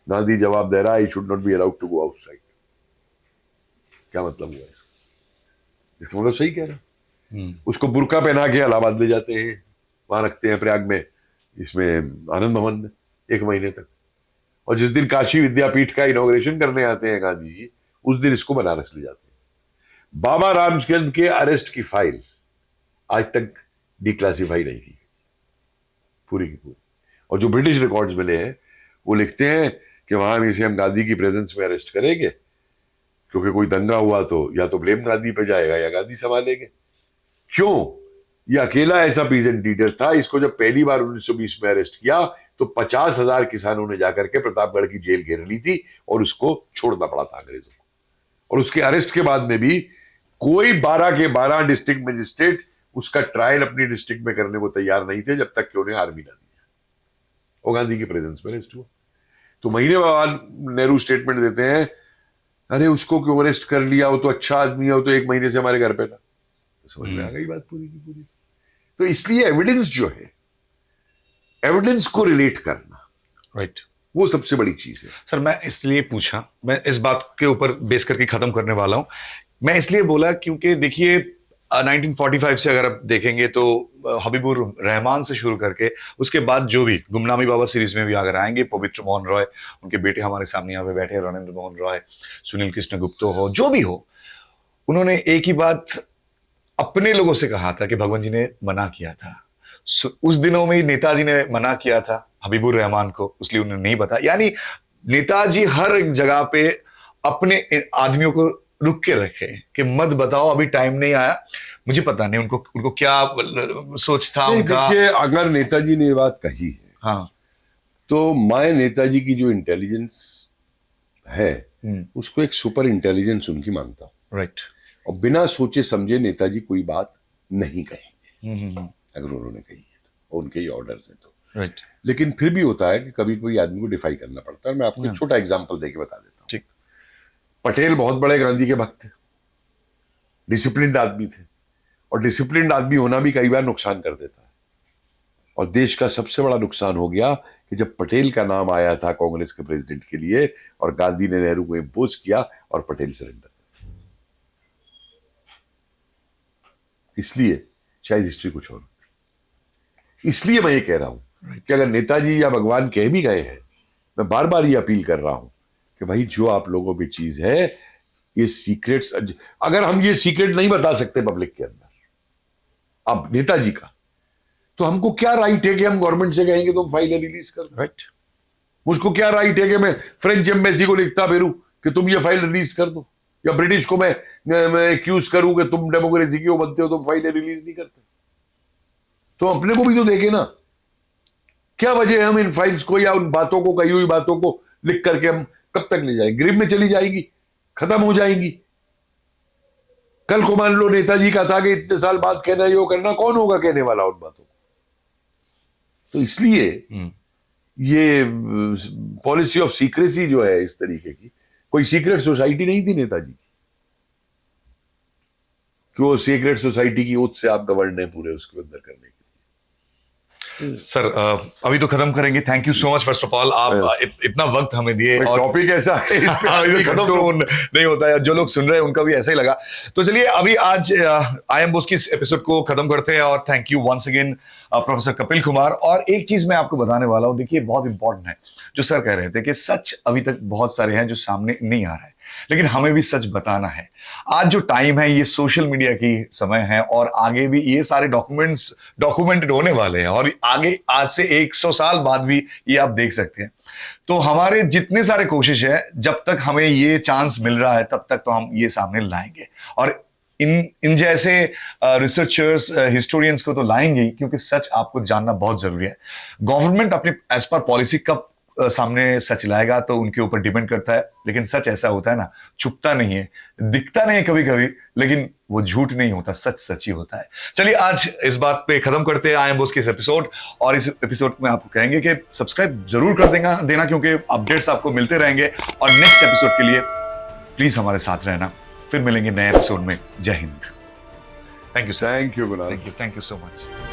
Gandhi जवाब दे रहा है, I should not be allowed to go outside. क्या मतलब हुआ इसका? इसका मतलब सही कह रहा है। उसको बुर्का पहना के इलाहाबाद ले जाते हैं, वहां रखते हैं प्रयाग में, इसमें आनंद भवन में 1 महीने तक, और जिस दिन काशी विद्यापीठ का इनॉग्रेशन करने आते हैं गांधी जी, उस दिन इसको बनारस ले जाते हैं। बाबा रामचंद्र के अरेस्ट की फाइल आज तक डिक्लासिफाई नहीं की, पूरी की पूरी। और जो ब्रिटिश रिकॉर्ड्स मिले हैं वो लिखते हैं कि वहां इसे हम गांधी की प्रेजेंस में अरेस्ट करेंगे, क्योंकि कोई दंगा हुआ तो या तो ब्लेम गांधी पे जाएगा या गांधी संभालेंगे। क्यों? ये अकेला ऐसा पीजेंट लीडर था, इसको जब पहली बार 1920 में अरेस्ट किया तो 50,000 किसानों ने जाकर के प्रतापगढ़ की जेल घेर ली थी और उसको छोड़ना पड़ा था अंग्रेजों को। और उसके अरेस्ट के बाद में भी कोई 12 के 12 डिस्ट्रिक्ट मजिस्ट्रेट उसका ट्रायल अपनी डिस्ट्रिक्ट में करने को तैयार नहीं थे, जब तक कि उन्हें आर्मी ना दिया। और गांधी की प्रेजेंस में अरेस्ट हुआ। तो महीने बाद नेहरू स्टेटमेंट देते हैं, अरे उसको क्यों अरेस्ट कर लिया, वो तो अच्छा आदमी है, वो तो 1 महीने से हमारे घर पे था। तो समझ में आ गई बात पूरी की पूरी। तो इसलिए एविडेंस जो है, एविडेंस को रिलेट करना, राइट, वो सबसे बड़ी चीज है। सर मैं इसलिए पूछा, मैं इस बात के ऊपर बेस करके खत्म करने वाला हूं। मैं इसलिए बोला क्योंकि देखिए 1945 से अगर आप देखेंगे तो हबीबुर रहमान से शुरू करके उसके बाद जो भी गुमनामी बाबा सीरीज में भी अगर आएंगे, पवित्र मोहन रॉय, उनके बेटे हमारे सामने यहाँ पे बैठे, रणेंद्र मोहन रॉय, सुनील कृष्ण गुप्तो हो, जो भी हो, उन्होंने एक ही बात अपने लोगों से कहा था कि भगवान जी ने मना किया था। उस दिनों में नेताजी ने मना किया था हबीबुर रहमान को, इसलिए उन्होंने नहीं बताया। यानी नेताजी हर एक जगह पे अपने आदमियों को रुक के रखे कि मत बताओ, अभी टाइम नहीं आया। मुझे पता नहीं उनको क्या सोच था उनका। देखिए, अगर नेताजी ने ये बात कही है, हाँ, तो मैं नेताजी की जो इंटेलिजेंस है उसको एक सुपर इंटेलिजेंस उनकी मानता हूं। राइट। और बिना सोचे समझे नेताजी कोई बात नहीं कहेंगे, अगर उन्होंने कही है तो, उनके ही ऑर्डर्स हैं तो। राइट। लेकिन फिर भी होता है कि कभी कोई आदमी को डिफाई करना पड़ता है। मैं आपको एक छोटा एग्जांपल देके बता देता हूँ। ठीक। पटेल बहुत बड़े गांधी के भक्त थे, डिसिप्लिन्ड आदमी थे, और डिसिप्लिन्ड आदमी होना भी कई बार नुकसान कर देता है। और देश का सबसे बड़ा नुकसान हो गया कि जब पटेल का नाम आया था कांग्रेस के प्रेसिडेंट के लिए और गांधी ने नेहरू को इंपोज किया और पटेल सरेंडर। इसलिए शायद हिस्ट्री कुछ और होती। इसलिए मैं ये कह रहा हूं कि अगर नेताजी या भगवान कह भी गए हैं, मैं बार बार ये अपील कर रहा हूं कि भाई जो आप लोगों पे चीज है, ये सीक्रेट्स, अगर हम ये सीक्रेट नहीं बता सकते पब्लिक के अंदर अब नेताजी का, तो हमको क्या राइट है कि हम गवर्नमेंट से कहेंगे तुम फाइलें रिलीज कर दो? राइट। मुझको क्या राइट है कि मैं फ्रेंच एम्बेसी को लिखता फिरूं कि तुम ये फाइल रिलीज कर दो, या ब्रिटिश को मैं एक्यूज करूं कि तुम डेमोक्रेसी की वो बनते हो, तुम फाइलें रिलीज नहीं करते? तो अपने को भी तो देखे ना, क्या वजह है हम इन फाइल्स को या उन बातों को, कही हुई बातों को लिख करके हम कब तक ले जाएंगे? ग्रिब में चली जाएगी, खत्म हो जाएंगी। कल को मान लो नेताजी का था कि इतने साल बाद कहना यो करना, कौन होगा कहने वाला उन बातों को? तो इसलिए ये पॉलिसी ऑफ सीक्रेसी जो है इस तरीके की, कोई सीक्रेट सोसाइटी नहीं थी नेताजी की कि वो सीक्रेट सोसाइटी की ओथ से आप गवर्न है पूरे उसके अंदर करने के लिए। सर अभी तो खत्म करेंगे। Thank you so much first of all, आप इतना वक्त हमें दिए। और टॉपिक ऐसा है खत्म तो नहीं होता है, जो लोग सुन रहे हैं उनका भी ऐसा ही लगा। तो चलिए अभी आज आई एम बोस की इस एपिसोड को खत्म करते हैं, और thank you once again professor Kapil Kumar. और एक चीज मैं आपको बताने वाला हूं, देखिए बहुत इंपॉर्टेंट है जो सर कह रहे थे कि सच अभी तक बहुत सारे हैं जो सामने नहीं आ रहा है, लेकिन हमें भी सच बताना है। आज जो टाइम है ये सोशल मीडिया की समय है, और आगे भी ये सारे डॉक्यूमेंटेड होने वाले हैं, और आगे आज से 100 साल बाद भी ये आप देख सकते हैं। तो हमारे जितने सारे कोशिश है, जब तक हमें ये चांस मिल रहा है तब तक तो हम ये सामने लाएंगे, और इन जैसे रिसर्चर्स, हिस्टोरियंस को तो लाएंगे ही, क्योंकि सच आपको जानना बहुत जरूरी है। गवर्नमेंट अपनी एज पर पॉलिसी कब सामने सच लाएगा तो उनके ऊपर डिपेंड करता है, लेकिन सच ऐसा होता है ना, छुपता नहीं है, दिखता नहीं है कभी कभी, लेकिन वो झूठ नहीं होता, सच सच ही होता है। चलिए आज इस बात पे खत्म करते हैं आई एम बोस के इस एपिसोड, और इस एपिसोड में आपको कहेंगे कि सब्सक्राइब जरूर कर देना, क्योंकि अपडेट्स आपको मिलते रहेंगे, और नेक्स्ट एपिसोड के लिए प्लीज हमारे साथ रहना। फिर मिलेंगे नए एपिसोड में। जय Hind. Thank you sir. Thank you Kunal. Thank you so much.